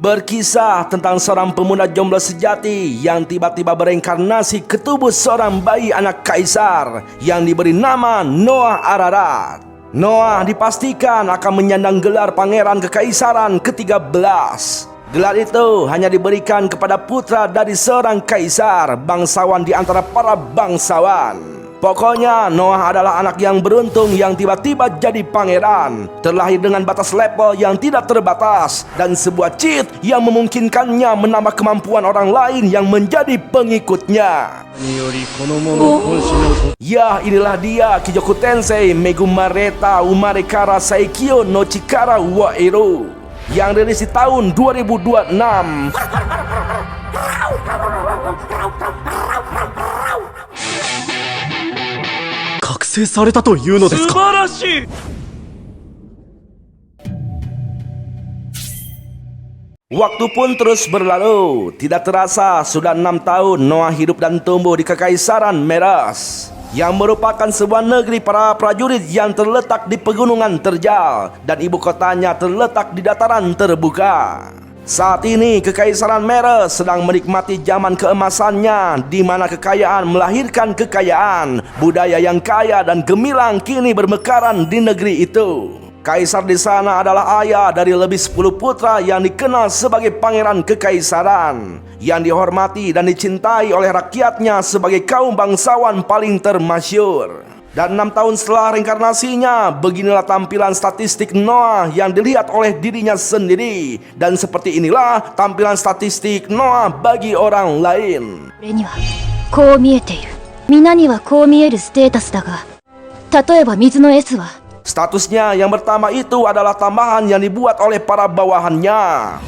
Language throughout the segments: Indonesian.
Berkisah tentang seorang pemuda jomblo sejati yang tiba-tiba bereinkarnasi ke tubuh seorang bayi anak kaisar yang diberi nama Noah Ararat. Noah dipastikan akan menyandang gelar pangeran kekaisaran ke-13. Gelar itu hanya diberikan kepada putra dari seorang kaisar, bangsawan di antara para bangsawan. Pokoknya Noah adalah anak yang beruntung yang tiba-tiba jadi pangeran, terlahir dengan batas level yang tidak terbatas dan sebuah cheat yang memungkinkannya menambah kemampuan orang lain yang menjadi pengikutnya. Ya, inilah dia Kijoku Tensei Megumareta Umarekara Saikyo no Chikara wa Ero yang rilis di tahun 2026. Waktu pun terus berlalu. Tidak terasa sudah 6 tahun Noah hidup dan tumbuh di Kekaisaran Meres, yang merupakan sebuah negeri para prajurit yang terletak di pegunungan terjal dan ibu kotanya terletak di dataran terbuka. Saat ini Kekaisaran Meres sedang menikmati zaman keemasannya, di mana kekayaan melahirkan kekayaan, budaya yang kaya dan gemilang kini bermekaran di negeri itu. Kaisar di sana adalah ayah dari lebih 10 putra yang dikenal sebagai pangeran kekaisaran, yang dihormati dan dicintai oleh rakyatnya sebagai kaum bangsawan paling termasyur. Dan 6 tahun setelah reinkarnasinya, beginilah tampilan statistik Noah yang dilihat oleh dirinya sendiri. Dan seperti inilah tampilan statistik Noah bagi orang lain. Statusnya yang pertama itu adalah tambahan yang dibuat oleh para bawahannya.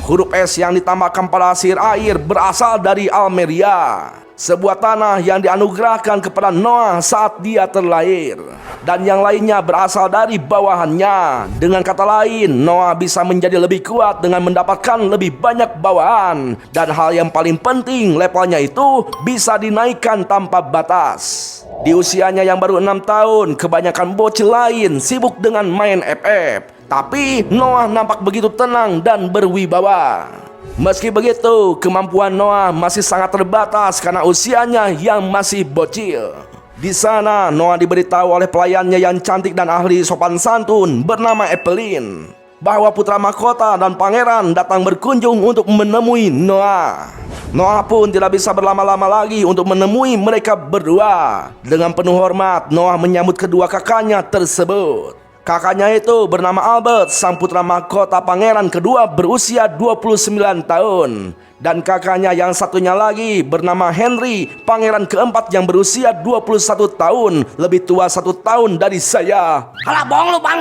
Huruf S yang ditambahkan pada sihir air berasal dari Almeria, sebuah tanah yang dianugerahkan kepada Noah saat dia terlahir. Dan yang lainnya berasal dari bawahannya. Dengan kata lain, Noah bisa menjadi lebih kuat dengan mendapatkan lebih banyak bawahan. Dan hal yang paling penting, levelnya itu bisa dinaikkan tanpa batas. Di usianya yang baru 6 tahun, kebanyakan bocil lain sibuk dengan main FF. Tapi Noah nampak begitu tenang dan berwibawa. Meski begitu, kemampuan Noah masih sangat terbatas karena usianya yang masih bocil. Di sana, Noah diberitahu oleh pelayannya yang cantik dan ahli sopan santun bernama Evelyn bahwa putra mahkota dan pangeran datang berkunjung untuk menemui Noah. Noah pun tidak bisa berlama-lama lagi untuk menemui mereka berdua. Dengan penuh hormat, Noah menyambut kedua kakaknya tersebut. Kakaknya itu bernama Albert, sang putra mahkota pangeran kedua berusia 29 tahun. Dan kakaknya yang satunya lagi bernama Henry, pangeran keempat yang berusia 21 tahun, lebih tua 1 tahun dari saya. Alah bohong lu bang.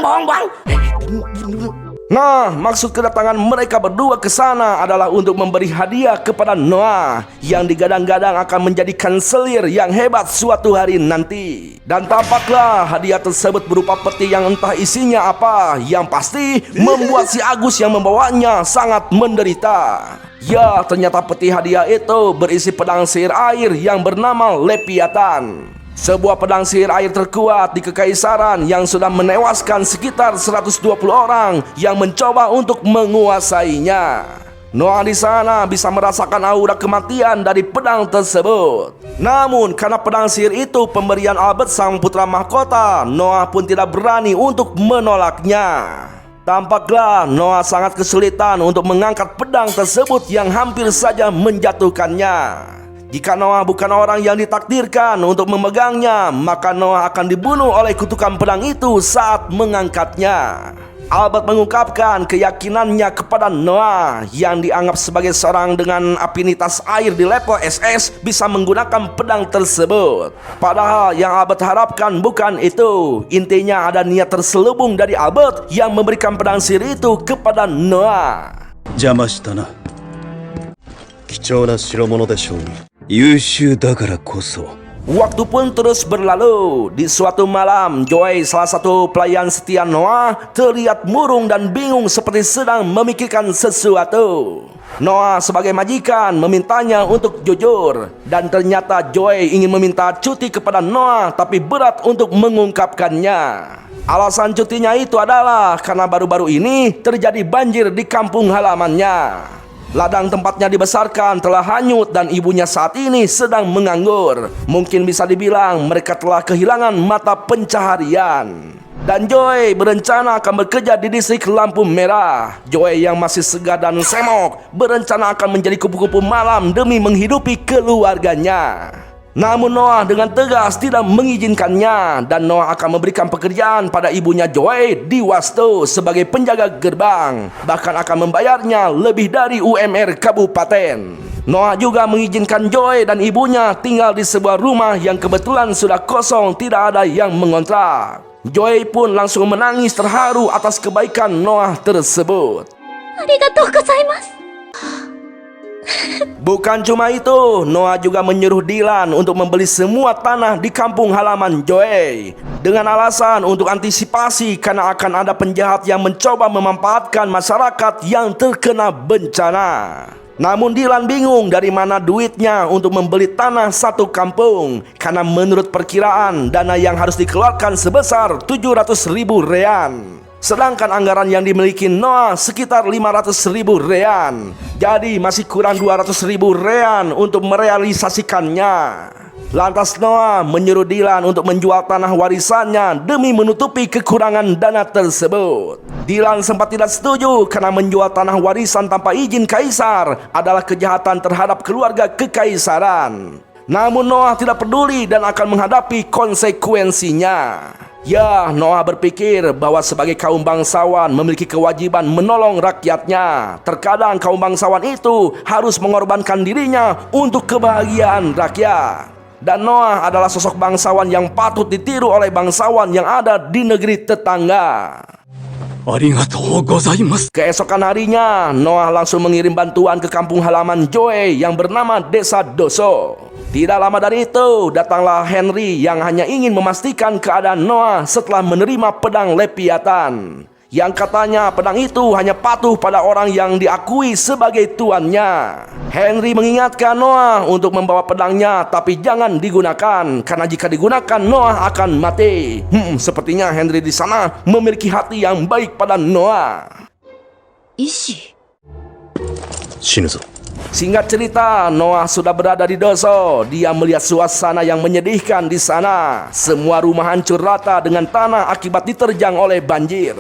Nah, maksud kedatangan mereka berdua ke sana adalah untuk memberi hadiah kepada Noah yang digadang-gadang akan menjadi kanselir yang hebat suatu hari nanti. Dan tampaklah hadiah tersebut berupa peti yang entah isinya apa, yang pasti membuat si Agus yang membawanya sangat menderita. Ya, ternyata peti hadiah itu berisi pedang sihir air yang bernama Leviathan, sebuah pedang sihir air terkuat di Kekaisaran yang sudah menewaskan sekitar 120 orang yang mencoba untuk menguasainya. Noah di sana bisa merasakan aura kematian dari pedang tersebut. Namun karena pedang sihir itu pemberian Albert sang putra mahkota, Noah pun tidak berani untuk menolaknya. Tampaklah Noah sangat kesulitan untuk mengangkat pedang tersebut yang hampir saja menjatuhkannya. Jika Noah bukan orang yang ditakdirkan untuk memegangnya, maka Noah akan dibunuh oleh kutukan pedang itu saat mengangkatnya. Albert mengungkapkan keyakinannya kepada Noah yang dianggap sebagai seorang dengan afinitas air di level SS bisa menggunakan pedang tersebut. Padahal yang Albert harapkan bukan itu. Intinya ada niat terselubung dari Albert yang memberikan pedang sihir itu kepada Noah. 邪魔したな。貴重な代物でしょうに。優秀だからこそ。Waktu pun terus berlalu. Di suatu malam, Joy, salah satu pelayan setia Noah, terlihat murung dan bingung seperti sedang memikirkan sesuatu. Noah sebagai majikan memintanya untuk jujur. Dan ternyata Joy ingin meminta cuti kepada Noah, tapi berat untuk mengungkapkannya. Alasan cutinya itu adalah karena baru-baru ini terjadi banjir di kampung halamannya. Ladang tempatnya dibesarkan telah hanyut dan ibunya saat ini sedang menganggur. Mungkin bisa dibilang mereka telah kehilangan mata pencaharian. Dan Joey berencana akan bekerja di distrik lampu merah. Joey yang masih segar dan semok berencana akan menjadi kupu-kupu malam demi menghidupi keluarganya. Namun Noah dengan tegas tidak mengizinkannya, dan Noah akan memberikan pekerjaan pada ibunya Joey di Wasto sebagai penjaga gerbang, bahkan akan membayarnya lebih dari UMR kabupaten. Noah juga mengizinkan Joey dan ibunya tinggal di sebuah rumah yang kebetulan sudah kosong, tidak ada yang mengontrak. Joey pun langsung menangis terharu atas kebaikan Noah tersebut. Arigatou gozaimasu. Bukan cuma itu, Noah juga menyuruh Dylan untuk membeli semua tanah di kampung halaman Joey dengan alasan untuk antisipasi karena akan ada penjahat yang mencoba memanfaatkan masyarakat yang terkena bencana. Namun Dylan bingung dari mana duitnya untuk membeli tanah satu kampung, karena menurut perkiraan dana yang harus dikeluarkan sebesar 700.000 rean. Sedangkan anggaran yang dimiliki Noah sekitar 500.000 rean. Jadi masih kurang 200.000 rean untuk merealisasikannya. Lantas Noah menyuruh Dylan untuk menjual tanah warisannya demi menutupi kekurangan dana tersebut. Dylan sempat tidak setuju karena menjual tanah warisan tanpa izin kaisar adalah kejahatan terhadap keluarga kekaisaran. Namun Noah tidak peduli dan akan menghadapi konsekuensinya. Ya, Noah berpikir bahwa sebagai kaum bangsawan memiliki kewajiban menolong rakyatnya. Terkadang kaum bangsawan itu harus mengorbankan dirinya untuk kebahagiaan rakyat. Dan Noah adalah sosok bangsawan yang patut ditiru oleh bangsawan yang ada di negeri tetangga. Arigatou gozaimasu. Keesokan harinya, Noah langsung mengirim bantuan ke kampung halaman Joey yang bernama Desa Doso. Tidak lama dari itu, datanglah Henry yang hanya ingin memastikan keadaan Noah setelah menerima pedang Leviathan. Yang katanya pedang itu hanya patuh pada orang yang diakui sebagai tuannya. Henry mengingatkan Noah untuk membawa pedangnya, tapi jangan digunakan, karena jika digunakan Noah akan mati. Sepertinya Henry di sana memiliki hati yang baik pada Noah. Ishi. Shinu zo. Singkat cerita, Noah sudah berada di Doso. Dia melihat suasana yang menyedihkan di sana. Semua rumah hancur rata dengan tanah akibat diterjang oleh banjir.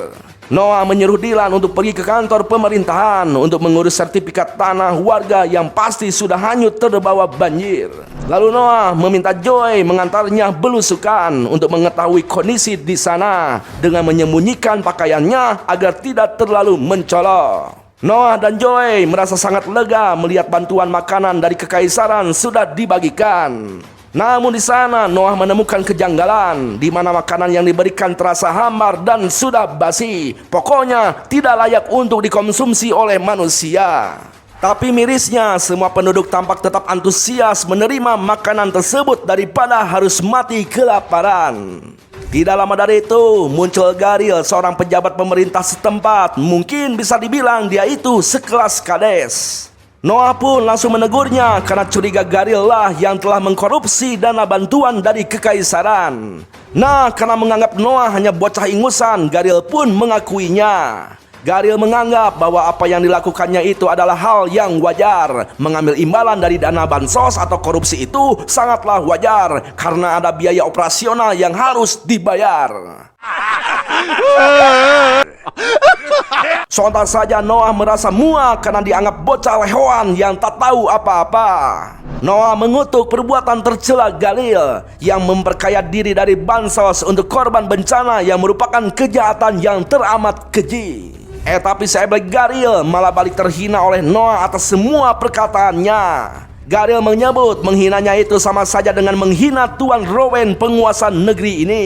Noah menyuruh Dylan untuk pergi ke kantor pemerintahan untuk mengurus sertifikat tanah warga yang pasti sudah hanyut terbawa banjir. Lalu Noah meminta Joey mengantarnya belusukan untuk mengetahui kondisi di sana dengan menyembunyikan pakaiannya agar tidak terlalu mencolok. Noah dan Joey merasa sangat lega melihat bantuan makanan dari kekaisaran sudah dibagikan. Namun di sana Noah menemukan kejanggalan, di mana makanan yang diberikan terasa hambar dan sudah basi. Pokoknya tidak layak untuk dikonsumsi oleh manusia. Tapi mirisnya, semua penduduk tampak tetap antusias menerima makanan tersebut daripada harus mati kelaparan. Tidak lama dari itu, muncul Garil, seorang pejabat pemerintah setempat. Mungkin bisa dibilang dia itu sekelas kades. Noah pun langsung menegurnya karena curiga Garil lah yang telah mengkorupsi dana bantuan dari kekaisaran. Nah, karena menganggap Noah hanya bocah ingusan, Garil pun mengakuinya. Garil menganggap bahwa apa yang dilakukannya itu adalah hal yang wajar. Mengambil imbalan dari dana bansos atau korupsi itu sangatlah wajar, karena ada biaya operasional yang harus dibayar. Sontak saja Noah merasa muak karena dianggap bocah lehoan yang tak tahu apa-apa. Noah mengutuk perbuatan tercela Garil yang memperkaya diri dari bansos untuk korban bencana yang merupakan kejahatan yang teramat keji. Tapi seblek Garil malah balik terhina oleh Noah atas semua perkataannya. Garil menyebut menghinanya itu sama saja dengan menghina Tuan Rowan, penguasa negeri ini.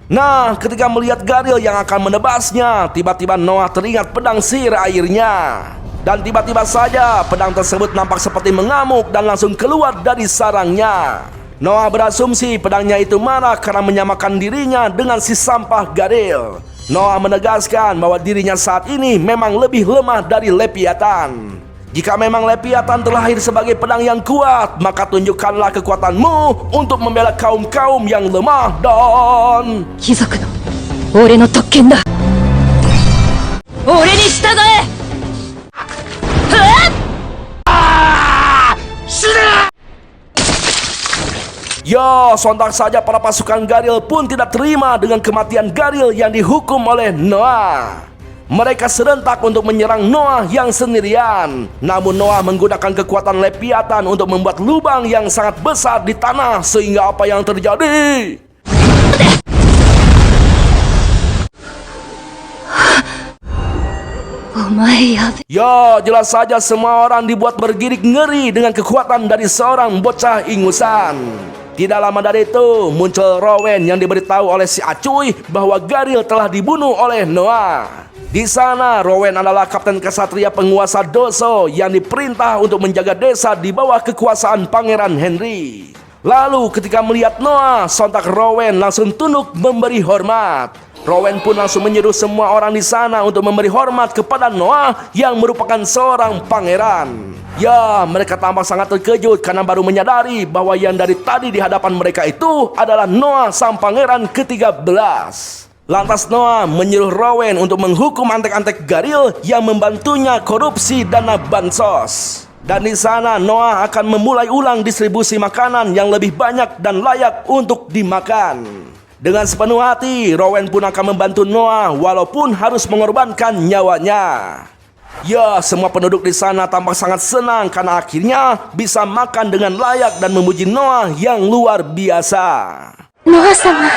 Nah, ketika melihat Garil yang akan menebasnya, tiba-tiba Noah teringat pedang sihir airnya. Dan tiba-tiba saja pedang tersebut nampak seperti mengamuk dan langsung keluar dari sarangnya. Noah berasumsi pedangnya itu marah karena menyamakan dirinya dengan si sampah Garil. Noah menegaskan bahwa dirinya saat ini memang lebih lemah dari Leviathan. Jika memang Leviathan terlahir sebagai pedang yang kuat, maka tunjukkanlah kekuatanmu untuk membela kaum-kaum yang lemah dan... Kizoku no ore no tokken da. Ore ni shitagae. Ya, sontak saja para pasukan Garil pun tidak terima dengan kematian Garil yang dihukum oleh Noah. Mereka serentak untuk menyerang Noah yang sendirian. Namun Noah menggunakan kekuatan Leviathan untuk membuat lubang yang sangat besar di tanah. Sehingga apa yang terjadi? Ya, jelas saja semua orang dibuat bergidik ngeri dengan kekuatan dari seorang bocah ingusan. Tidak lama dari itu, muncul Rowan yang diberitahu oleh si Acuy bahwa Garil telah dibunuh oleh Noah. Di sana, Rowan adalah kapten kesatria penguasa Doso yang diperintah untuk menjaga desa di bawah kekuasaan Pangeran Henry. Lalu ketika melihat Noah, sontak Rowan langsung tunduk memberi hormat. Rowan pun langsung menyuruh semua orang di sana untuk memberi hormat kepada Noah yang merupakan seorang pangeran. Ya, mereka tampak sangat terkejut karena baru menyadari bahwa yang dari tadi di hadapan mereka itu adalah Noah sang pangeran ke-13. Lantas Noah menyuruh Rowan untuk menghukum antek-antek Garil yang membantunya korupsi dana bansos. Dan di sana Noah akan memulai ulang distribusi makanan yang lebih banyak dan layak untuk dimakan. Dengan sepenuh hati, Rowan pun akan membantu Noah walaupun harus mengorbankan nyawanya. Ya, semua penduduk di sana tampak sangat senang karena akhirnya bisa makan dengan layak dan memuji Noah yang luar biasa. Noah-sama.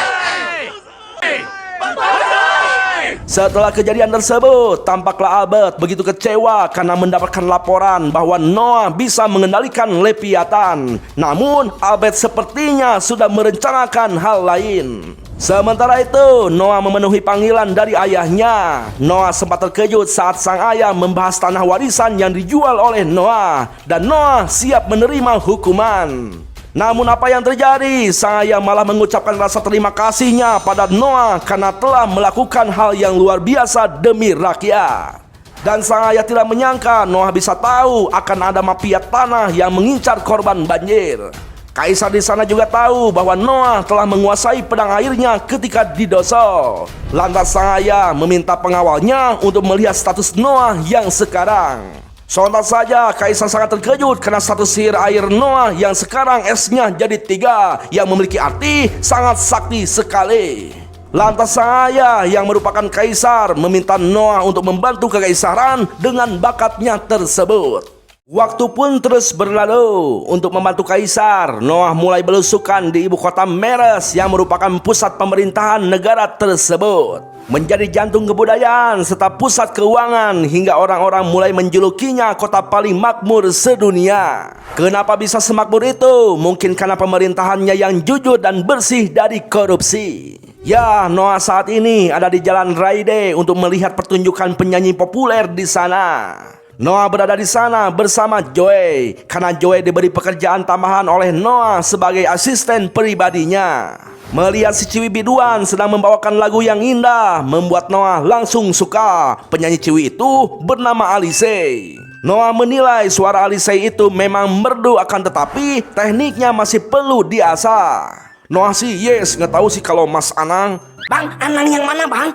Setelah kejadian tersebut, tampaklah Albert begitu kecewa karena mendapatkan laporan bahwa Noah bisa mengendalikan Leviathan. Namun, Albert sepertinya sudah merencanakan hal lain. Sementara itu, Noah memenuhi panggilan dari ayahnya. Noah sempat terkejut saat sang ayah membahas tanah warisan yang dijual oleh Noah, dan Noah siap menerima hukuman. Namun apa yang terjadi? Sang ayah malah mengucapkan rasa terima kasihnya pada Noah karena telah melakukan hal yang luar biasa demi rakyat. Dan sang ayah tidak menyangka Noah bisa tahu akan ada mafia tanah yang mengincar korban banjir. Kaisar di sana juga tahu bahwa Noah telah menguasai pedang airnya ketika di Doso. Lantas sang ayah meminta pengawalnya untuk melihat status Noah yang sekarang. Sontak saja Kaisar sangat terkejut karena status sihir air Noah yang sekarang esnya jadi 3, yang memiliki arti sangat sakti sekali. Lantas sang ayah yang merupakan Kaisar meminta Noah untuk membantu kekaisaran dengan bakatnya tersebut. Waktu pun terus berlalu. Untuk membantu Kaisar, Noah mulai belusukan di ibu kota Meres yang merupakan pusat pemerintahan negara tersebut. Menjadi jantung kebudayaan serta pusat keuangan hingga orang-orang mulai menjulukinya kota paling makmur sedunia. Kenapa bisa semakmur itu? Mungkin karena pemerintahannya yang jujur dan bersih dari korupsi. Ya, Noah saat ini ada di Jalan Raide untuk melihat pertunjukan penyanyi populer di sana. Noah berada di sana bersama Joey karena Joey diberi pekerjaan tambahan oleh Noah sebagai asisten pribadinya. Melihat si Ciwi biduan sedang membawakan lagu yang indah membuat Noah langsung suka. Penyanyi Ciwi itu bernama Alice. Noah menilai suara Alice itu memang merdu, akan tetapi tekniknya masih perlu diasah. Noah sih nggak tahu sih kalau Mas Anang. Bang, Anang yang mana bang?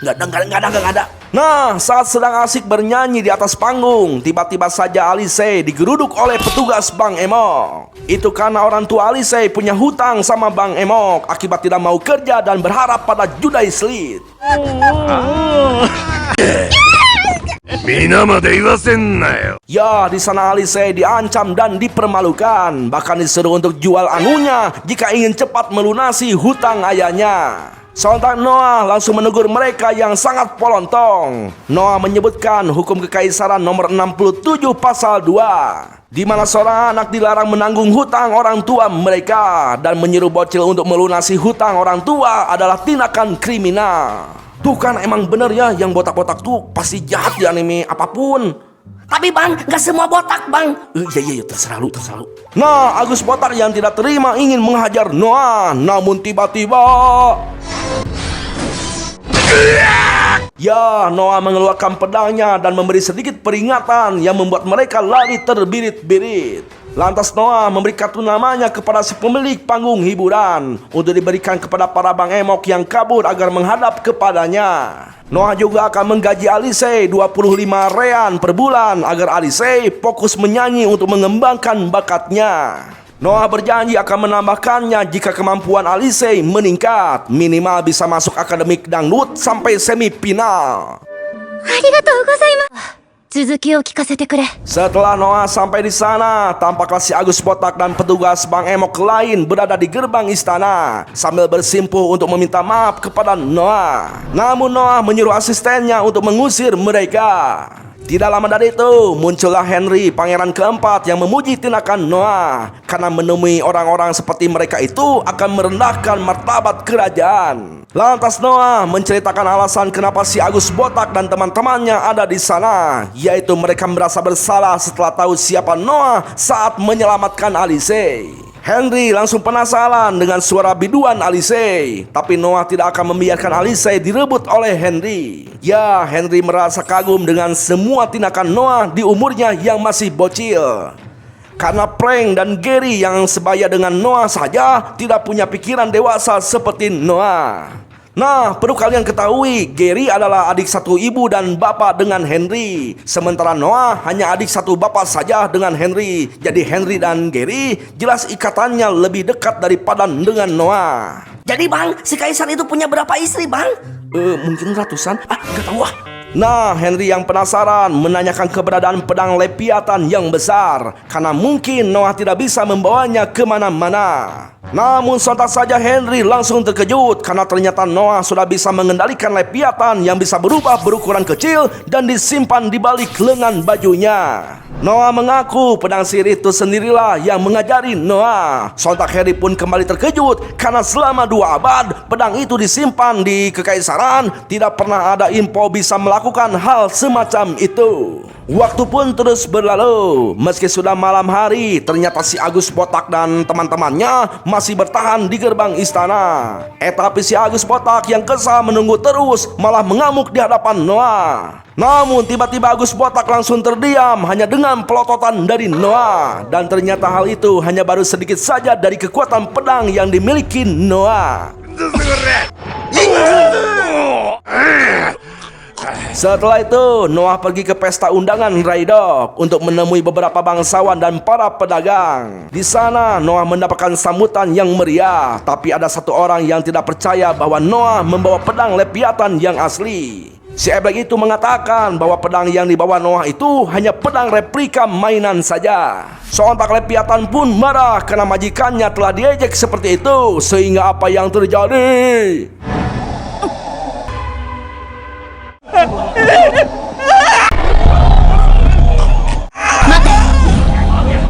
Nggak ada. Nah, saat sedang asik bernyanyi di atas panggung, tiba-tiba saja Alice digeruduk oleh petugas Bang Emok. Itu karena orang tua Alice punya hutang sama Bang Emok akibat tidak mau kerja dan berharap pada Judai Slit. Ya, di sana Alice diancam dan dipermalukan, bahkan disuruh untuk jual anunya jika ingin cepat melunasi hutang ayahnya. Sontak Noah langsung menegur mereka yang sangat polontong. Noah menyebutkan hukum kekaisaran nomor 67 pasal 2, di mana seorang anak dilarang menanggung hutang orang tua mereka, dan menyuruh bocil untuk melunasi hutang orang tua adalah tindakan kriminal. Tuh kan emang bener ya, yang botak-botak tuh pasti jahat di anime apapun. Tapi bang, gak semua botak bang. Iya, terserah lu. Nah, Agus botak yang tidak terima ingin menghajar Noah, namun tiba-tiba ya, Noah mengeluarkan pedangnya dan memberi sedikit peringatan yang membuat mereka lari terbirit-birit. Lantas Noah memberi kartu namanya kepada si pemilik panggung hiburan untuk diberikan kepada para Bang Emok yang kabur agar menghadap kepadanya. Noah juga akan menggaji Alice 25 rean per bulan agar Alice fokus menyanyi untuk mengembangkan bakatnya. Noah berjanji akan menambahkannya jika kemampuan Alice meningkat, minimal bisa masuk akademik dangdut sampai semifinal. ありがとうございます。続きを聞かせてくれ。 Setelah Noah sampai di sana, tampaklah si Agus Botak dan petugas Bang Emok lain berada di gerbang istana sambil bersimpuh untuk meminta maaf kepada Noah. Namun Noah menyuruh asistennya untuk mengusir mereka. Tidak lama dari itu, muncullah Henry, pangeran keempat yang memuji tindakan Noah karena menemui orang-orang seperti mereka itu akan merendahkan martabat kerajaan. Lantas Noah menceritakan alasan kenapa si Agus Botak dan teman-temannya ada di sana, yaitu mereka merasa bersalah setelah tahu siapa Noah saat menyelamatkan Alice. Henry langsung penasaran dengan suara biduan Alice, tapi Noah tidak akan membiarkan Alice direbut oleh Henry. Ya, Henry merasa kagum dengan semua tindakan Noah di umurnya yang masih bocil. Karena Frank dan Gary yang sebaya dengan Noah saja tidak punya pikiran dewasa seperti Noah. Nah, perlu kalian ketahui, Gary adalah adik satu ibu dan bapak dengan Henry. Sementara Noah hanya adik satu bapak saja dengan Henry. Jadi Henry dan Gary jelas ikatannya lebih dekat daripada dengan Noah. Jadi bang, si Kaisar itu punya berapa istri bang? Mungkin ratusan? Gak tahu ah. Nah, Henry yang penasaran menanyakan keberadaan pedang Leviathan yang besar karena mungkin Noah tidak bisa membawanya kemana-mana. Namun sontak saja Henry langsung terkejut karena ternyata Noah sudah bisa mengendalikan Leviathan yang bisa berubah berukuran kecil dan disimpan di balik lengan bajunya. Noah mengaku pedang sihir itu sendirilah yang mengajari Noah. Sontak Henry pun kembali terkejut karena selama 2 abad pedang itu disimpan di kekaisaran, tidak pernah ada info bisa melakukan hal semacam itu. Waktu pun terus berlalu. Meski sudah malam hari, ternyata si Agus Botak dan teman-temannya masih bertahan di gerbang istana. Tapi si Agus Botak yang kesal menunggu terus malah mengamuk di hadapan Noah. Namun tiba-tiba Agus Botak langsung terdiam hanya dengan pelototan dari Noah. Dan ternyata hal itu hanya baru sedikit saja dari kekuatan pedang yang dimiliki Noah. Setelah itu, Noah pergi ke pesta undangan Raidok untuk menemui beberapa bangsawan dan para pedagang. Di sana, Noah mendapatkan sambutan yang meriah, tapi ada satu orang yang tidak percaya bahwa Noah membawa pedang Leviathan yang asli. Si Eblek itu mengatakan bahwa pedang yang dibawa Noah itu hanya pedang replika mainan saja. Sontak Leviathan pun marah karena majikannya telah diejek seperti itu, sehingga apa yang terjadi?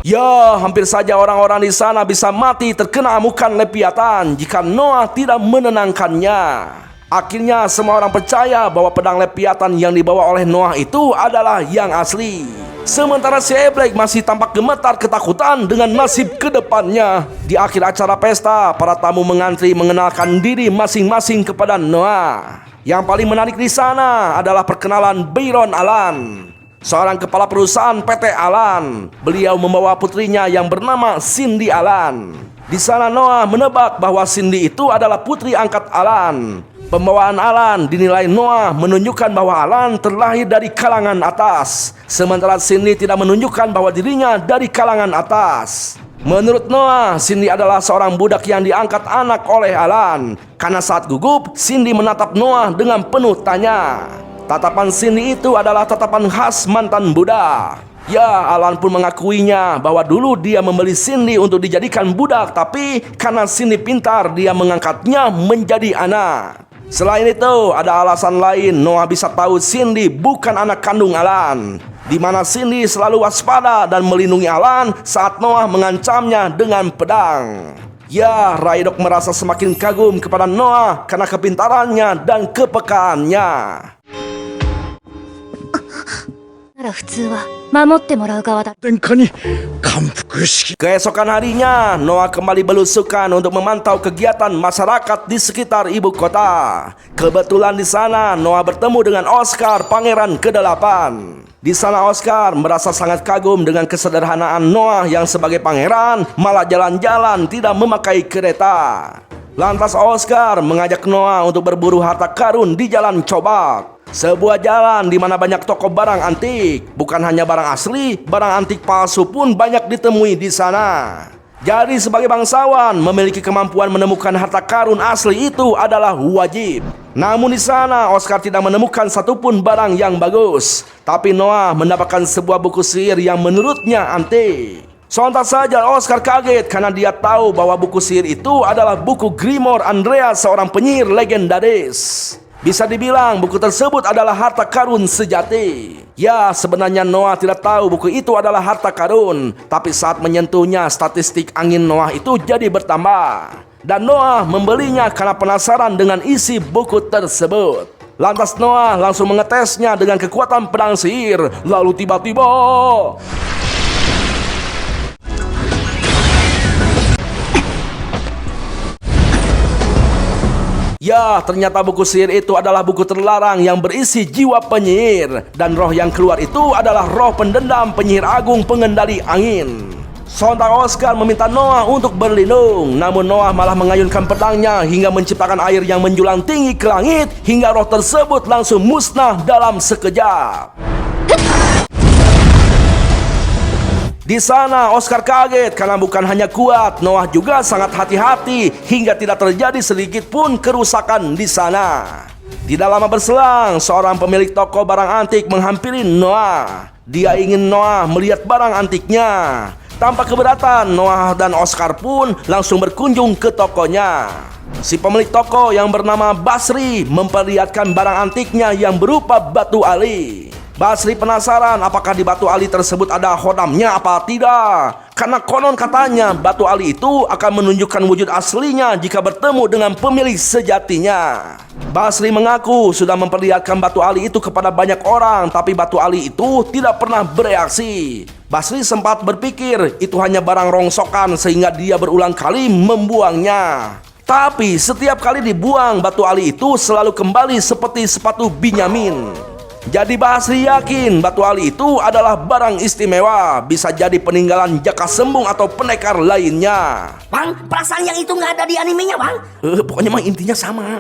Ya, hampir saja orang-orang di sana bisa mati terkena amukan Leviathan jika Noah tidak menenangkannya. Akhirnya semua orang percaya bahwa pedang Leviathan yang dibawa oleh Noah itu adalah yang asli. Sementara si Eblek masih tampak gemetar ketakutan dengan nasib kedepannya. Di akhir acara pesta, para tamu mengantri mengenalkan diri masing-masing kepada Noah. Yang paling menarik di sana adalah perkenalan Byron Allen, seorang kepala perusahaan PT Allen. Beliau membawa putrinya yang bernama Cindy Allen. Di sana Noah menebak bahwa Cindy itu adalah putri angkat Allen. Pembawaan Allen dinilai Noah menunjukkan bahwa Allen terlahir dari kalangan atas, sementara Cindy tidak menunjukkan bahwa dirinya dari kalangan atas. Menurut Noah, Cindy adalah seorang budak yang diangkat anak oleh Allen. Karena saat gugup, Cindy menatap Noah dengan penuh tanya. Tatapan Cindy itu adalah tatapan khas mantan budak. Ya, Allen pun mengakuinya bahwa dulu dia membeli Cindy untuk dijadikan budak, tapi karena Cindy pintar, dia mengangkatnya menjadi anak. Selain itu, ada alasan lain Noah bisa tahu Cindy bukan anak kandung Allen, di mana Cindy selalu waspada dan melindungi Allen saat Noah mengancamnya dengan pedang. Ya, Raidok merasa semakin kagum kepada Noah karena kepintarannya dan kepekaannya. Keesokan harinya, Noah kembali belusukan untuk memantau kegiatan masyarakat di sekitar ibu kota. Kebetulan di sana Noah bertemu dengan Oscar, pangeran ke-8. Di sana Oscar merasa sangat kagum dengan kesederhanaan Noah yang sebagai pangeran malah jalan-jalan tidak memakai kereta. Lantas Oscar mengajak Noah untuk berburu harta karun di Jalan Cobat, sebuah jalan di mana banyak toko barang antik. Bukan hanya barang asli, barang antik palsu pun banyak ditemui di sana. Jadi sebagai bangsawan, memiliki kemampuan menemukan harta karun asli itu adalah wajib. Namun di sana Oscar tidak menemukan satupun barang yang bagus. Tapi Noah mendapatkan sebuah buku sihir yang menurutnya antik. Sontak saja Oscar kaget karena dia tahu bahwa buku sihir itu adalah buku Grimoire Andreas, seorang penyihir legendaris. Bisa dibilang buku tersebut adalah harta karun sejati. Ya, sebenarnya Noah tidak tahu buku itu adalah harta karun, tapi saat menyentuhnya statistik angin Noah itu jadi bertambah. Dan Noah membelinya karena penasaran dengan isi buku tersebut. Lantas Noah langsung mengetesnya dengan kekuatan pedang sihir. Lalu tiba-tiba ya, ternyata buku sihir itu adalah buku terlarang yang berisi jiwa penyihir. Dan roh yang keluar itu adalah roh pendendam penyihir agung pengendali angin. Sontak Oscar meminta Noah untuk berlindung. Namun Noah malah mengayunkan pedangnya hingga menciptakan air yang menjulang tinggi ke langit, hingga roh tersebut langsung musnah dalam sekejap. Di sana Oscar kaget karena bukan hanya kuat, Noah juga sangat hati-hati hingga tidak terjadi sedikit pun kerusakan di sana. Tidak lama berselang, seorang pemilik toko barang antik menghampiri Noah. Dia ingin Noah melihat barang antiknya. Tanpa keberatan, Noah dan Oscar pun langsung berkunjung ke tokonya. Si pemilik toko yang bernama Basri memperlihatkan barang antiknya yang berupa batu ali. Basri penasaran apakah di batu ali tersebut ada khodamnya apa tidak. Karena konon katanya batu ali itu akan menunjukkan wujud aslinya jika bertemu dengan pemilik sejatinya. Basri mengaku sudah memperlihatkan batu ali itu kepada banyak orang, tapi batu ali itu tidak pernah bereaksi. Basri sempat berpikir itu hanya barang rongsokan sehingga dia berulang kali membuangnya. Tapi setiap kali dibuang, batu ali itu selalu kembali seperti sepatu Binyamin. Jadi Basri yakin batu ali itu adalah barang istimewa, bisa jadi peninggalan Jaka Sembung atau pendekar lainnya. Bang, perasaan yang itu nggak ada di animenya, Bang. Pokoknya mah intinya sama.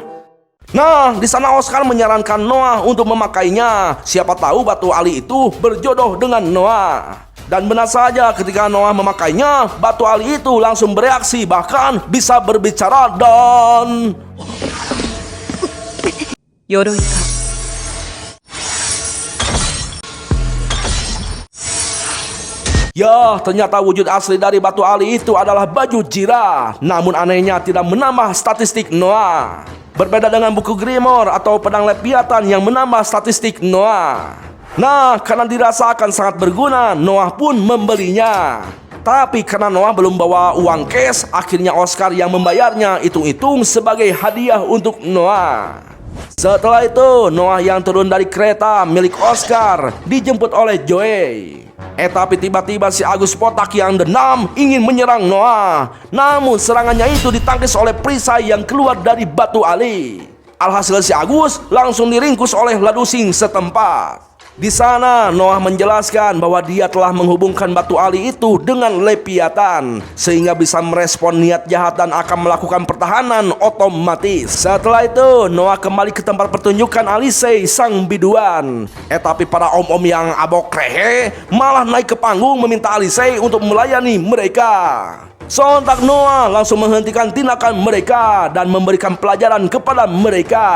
Nah, di sana Oscar menyarankan Noah untuk memakainya. Siapa tahu batu ali itu berjodoh dengan Noah. Dan benar saja, ketika Noah memakainya, batu ali itu langsung bereaksi, bahkan bisa berbicara dan... Yoroi ka? Ya, ternyata wujud asli dari batu ali itu adalah baju Jirah. Namun anehnya tidak menambah statistik Noah. Berbeda dengan buku Grimoire atau pedang Leviathan yang menambah statistik Noah. Nah, karena dirasakan sangat berguna, Noah pun membelinya. Tapi karena Noah belum bawa uang cash, akhirnya Oscar yang membayarnya, hitung-hitung sebagai hadiah untuk Noah. Setelah itu, Noah yang turun dari kereta milik Oscar dijemput oleh Joey. Tapi tiba-tiba si Agus Potak yang dendam ingin menyerang Noah. Namun serangannya itu ditangkis oleh perisai yang keluar dari batu ali. Alhasil si Agus langsung diringkus oleh ladusing setempat. Di sana Noah menjelaskan bahwa dia telah menghubungkan batu ali itu dengan Leviathan sehingga bisa merespon niat jahat dan akan melakukan pertahanan otomatis. Setelah itu Noah kembali ke tempat pertunjukan Alisei sang biduan. Tapi para om-om yang abok rehe malah naik ke panggung meminta Alisei untuk melayani mereka. Sontak Noah langsung menghentikan tindakan mereka dan memberikan pelajaran kepada mereka.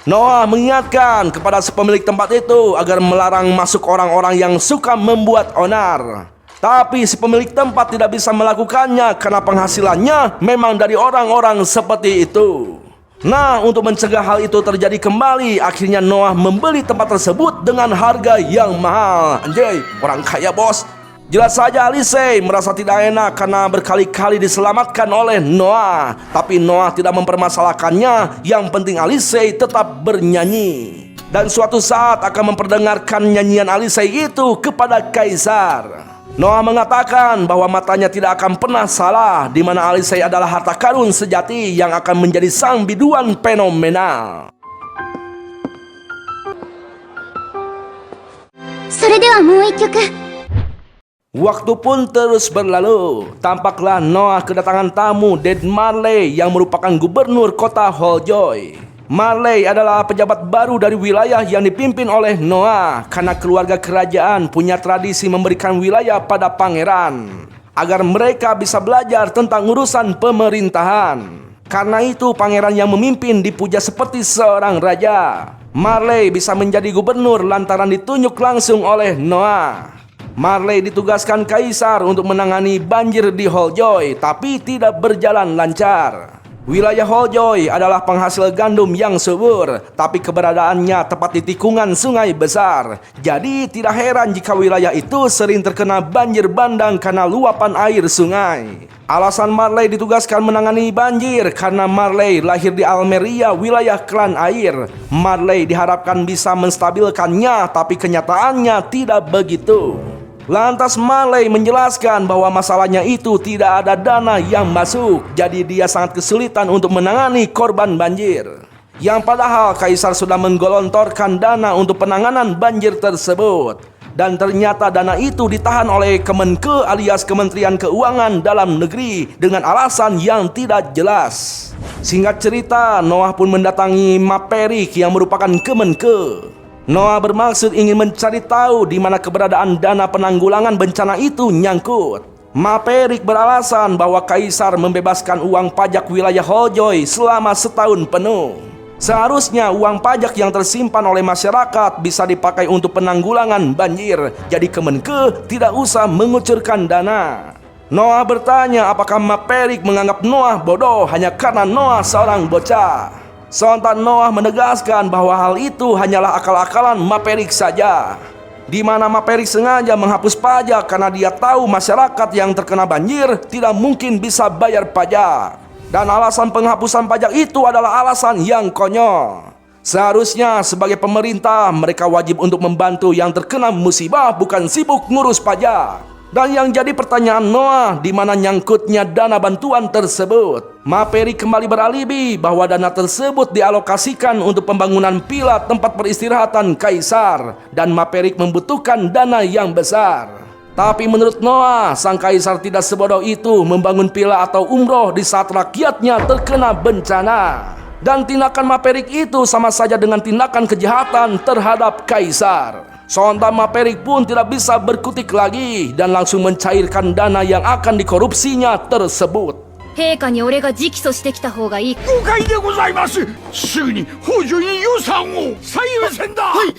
Noah mengingatkan kepada si pemilik tempat itu agar melarang masuk orang-orang yang suka membuat onar. Tapi si pemilik tempat tidak bisa melakukannya karena penghasilannya memang dari orang-orang seperti itu. Nah, untuk mencegah hal itu terjadi kembali, akhirnya Noah membeli tempat tersebut dengan harga yang mahal. Anjay, orang kaya bos. Jelas saja Alisei merasa tidak enak karena berkali-kali diselamatkan oleh Noah. Tapi Noah tidak mempermasalahkannya. Yang penting Alisei tetap bernyanyi. Dan suatu saat akan memperdengarkan nyanyian Alisei itu kepada Kaisar. Noah mengatakan bahwa matanya tidak akan pernah salah, di mana Alisei adalah harta karun sejati yang akan menjadi sang biduan fenomenal. それではもう一曲。 Waktu pun terus berlalu. Tampaklah Noah kedatangan tamu Ded Marley yang merupakan gubernur kota Holljoy. Marley adalah pejabat baru dari wilayah yang dipimpin oleh Noah karena keluarga kerajaan punya tradisi memberikan wilayah pada pangeran. agar mereka bisa belajar tentang urusan pemerintahan. Karena itu pangeran yang memimpin dipuja seperti seorang raja. Marley bisa menjadi gubernur lantaran ditunjuk langsung oleh Noah. Marley ditugaskan kaisar untuk menangani banjir di Holljoy, tapi tidak berjalan lancar. Wilayah Holljoy adalah penghasil gandum yang subur, tapi keberadaannya tepat di tikungan sungai besar. Jadi tidak heran jika wilayah itu sering terkena banjir bandang karena luapan air sungai. Alasan Marley ditugaskan menangani banjir karena Marley lahir di Almeria, wilayah klan air. Marley diharapkan bisa menstabilkannya, tapi kenyataannya tidak begitu. Lantas Marley menjelaskan bahwa masalahnya itu tidak ada dana yang masuk, jadi dia sangat kesulitan untuk menangani korban banjir. Yang padahal kaisar sudah menggelontorkan dana untuk penanganan banjir tersebut. Dan ternyata dana itu ditahan oleh Kemenke alias Kementerian Keuangan Dalam Negeri dengan alasan yang tidak jelas. Singkat cerita, Noah pun mendatangi Maperik yang merupakan Kemenke. Noah bermaksud ingin mencari tahu di mana keberadaan dana penanggulangan bencana itu nyangkut. Maperik beralasan bahwa kaisar membebaskan uang pajak wilayah Holljoy selama setahun penuh. Seharusnya uang pajak yang tersimpan oleh masyarakat bisa dipakai untuk penanggulangan banjir. Jadi Kemenke tidak usah mengucurkan dana. Noah bertanya apakah Maperik menganggap Noah bodoh hanya karena Noah seorang bocah. Sontak Noah menegaskan bahwa hal itu hanyalah akal-akalan Maperik saja, di mana Maperik sengaja menghapus pajak karena dia tahu masyarakat yang terkena banjir tidak mungkin bisa bayar pajak. Dan alasan penghapusan pajak itu adalah alasan yang konyol. Seharusnya sebagai pemerintah mereka wajib untuk membantu yang terkena musibah, bukan sibuk ngurus pajak. Dan yang jadi pertanyaan Noah, di mana nyangkutnya dana bantuan tersebut? Maperik kembali beralibi bahwa dana tersebut dialokasikan untuk pembangunan villa tempat peristirahatan kaisar, dan Maperik membutuhkan dana yang besar. Tapi menurut Noah, sang kaisar tidak sebodoh itu membangun villa atau umroh di saat rakyatnya terkena bencana. Dan tindakan Maperik itu sama saja dengan tindakan kejahatan terhadap kaisar. Sontak Maperik pun tidak bisa berkutik lagi dan langsung mencairkan dana yang akan dikorupsinya tersebut. 陛下に俺が直訴してきた方がいい。誤解でございます。すぐに北条に予算を最優先だ。はい。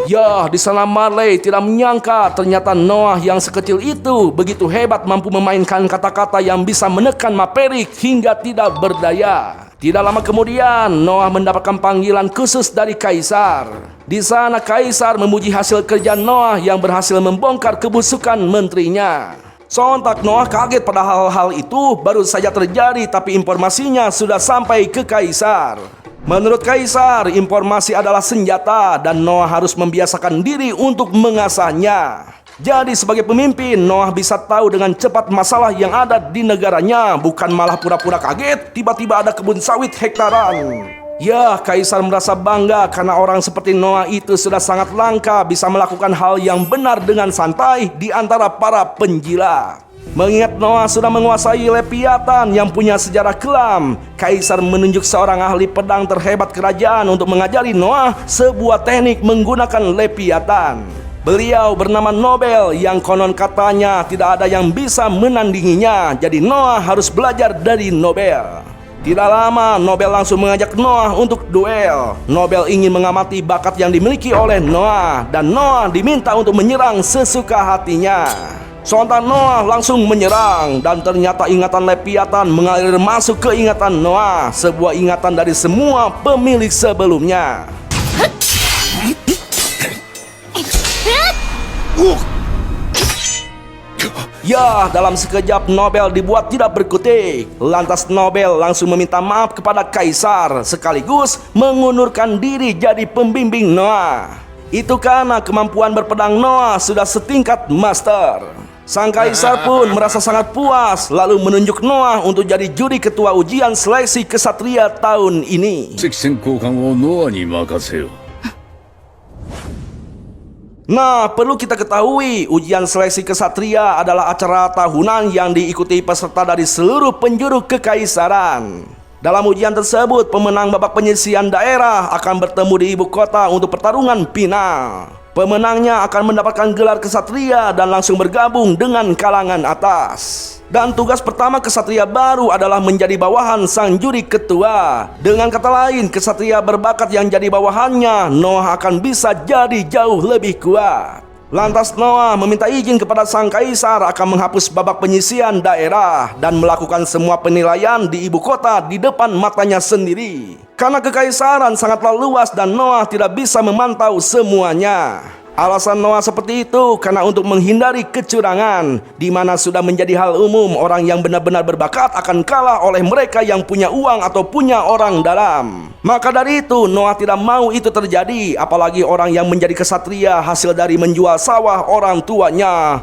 Ya, di sana Marley tidak menyangka ternyata Noah yang sekecil itu begitu hebat mampu memainkan kata-kata yang bisa menekan Maperik hingga tidak berdaya. Tidak lama kemudian, Noah mendapatkan panggilan khusus dari kaisar. Di sana kaisar memuji hasil kerja Noah yang berhasil membongkar kebusukan menterinya. Sontak Noah kaget pada hal-hal itu baru saja terjadi, tapi informasinya sudah sampai ke kaisar. Menurut kaisar, informasi adalah senjata dan Noah harus membiasakan diri untuk mengasahnya. Jadi sebagai pemimpin, Noah bisa tahu dengan cepat masalah yang ada di negaranya, bukan malah pura-pura kaget tiba-tiba ada kebun sawit hektaran. Ya, kaisar merasa bangga karena orang seperti Noah itu sudah sangat langka bisa melakukan hal yang benar dengan santai di antara para penjilat. Mengingat Noah sudah menguasai Leviathan yang punya sejarah kelam, kaisar menunjuk seorang ahli pedang terhebat kerajaan untuk mengajari Noah sebuah teknik menggunakan Leviathan. Beliau bernama Nobel yang konon katanya tidak ada yang bisa menandinginya, jadi Noah harus belajar dari Nobel. Tidak lama, Nobel langsung mengajak Noah untuk duel. Nobel ingin mengamati bakat yang dimiliki oleh Noah, dan Noah diminta untuk menyerang sesuka hatinya. Sontak Noah langsung menyerang, dan ternyata ingatan Leviathan mengalir masuk ke ingatan Noah, sebuah ingatan dari semua pemilik sebelumnya. Ya, dalam sekejap Nobel dibuat tidak berkutik. Lantas Nobel langsung meminta maaf kepada kaisar, sekaligus mengundurkan diri jadi pembimbing Noah. Itu karena kemampuan berpedang Noah sudah setingkat master. Sang kaisar pun merasa sangat puas, lalu menunjuk Noah untuk jadi juri ketua ujian seleksi kesatria tahun ini. Nah, perlu kita ketahui, ujian seleksi kesatria adalah acara tahunan yang diikuti peserta dari seluruh penjuru kekaisaran. Dalam ujian tersebut, pemenang babak penyisihan daerah akan bertemu di ibu kota untuk pertarungan final. Pemenangnya akan mendapatkan gelar kesatria dan langsung bergabung dengan kalangan atas. Dan tugas pertama kesatria baru adalah menjadi bawahan sang juri ketua. Dengan kata lain, kesatria berbakat yang jadi bawahannya, Noah akan bisa jadi jauh lebih kuat. Lantas Noah meminta izin kepada sang kaisar akan menghapus babak penyisian daerah dan melakukan semua penilaian di ibu kota di depan matanya sendiri. Karena kekaisaran sangatlah luas dan Noah tidak bisa memantau semuanya. Alasan Noah seperti itu karena untuk menghindari kecurangan, di mana sudah menjadi hal umum orang yang benar-benar berbakat akan kalah oleh mereka yang punya uang atau punya orang dalam. Maka dari itu Noah tidak mau itu terjadi, apalagi orang yang menjadi kesatria hasil dari menjual sawah orang tuanya.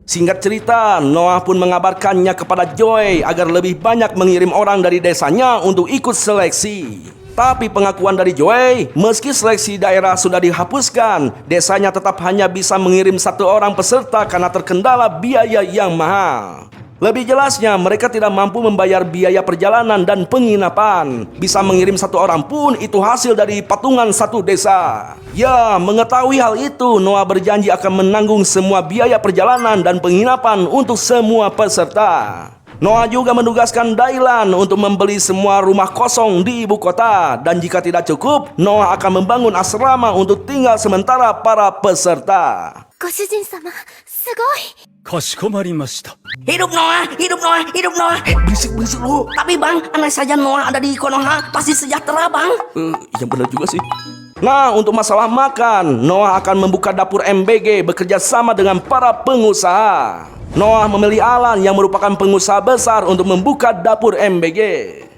Singkat cerita, Noah pun mengabarkannya kepada Joy agar lebih banyak mengirim orang dari desanya untuk ikut seleksi. Tapi pengakuan dari Joy, meski seleksi daerah sudah dihapuskan, desanya tetap hanya bisa mengirim 1 orang peserta karena terkendala biaya yang mahal. Lebih jelasnya, mereka tidak mampu membayar biaya perjalanan dan penginapan. Bisa mengirim 1 orang pun itu hasil dari patungan 1 desa. Ya, mengetahui hal itu, Noah berjanji akan menanggung semua biaya perjalanan dan penginapan untuk semua peserta. Noah juga menugaskan Dailan untuk membeli semua rumah kosong di ibu kota. Dan jika tidak cukup, Noah akan membangun asrama untuk tinggal sementara para peserta. ご主人様、すごい。かしこまりました。 Hidup Noah, hidup Noah, hidup Noah. Berisik-berisik lu. Tapi bang, andai saja Noah ada di Konoha, pasti sejahtera bang. Yang benar juga sih. Nah, untuk masalah makan, Noah akan membuka dapur MBG bekerja sama dengan para pengusaha. Noah memilih Alan yang merupakan pengusaha besar untuk membuka dapur MBG.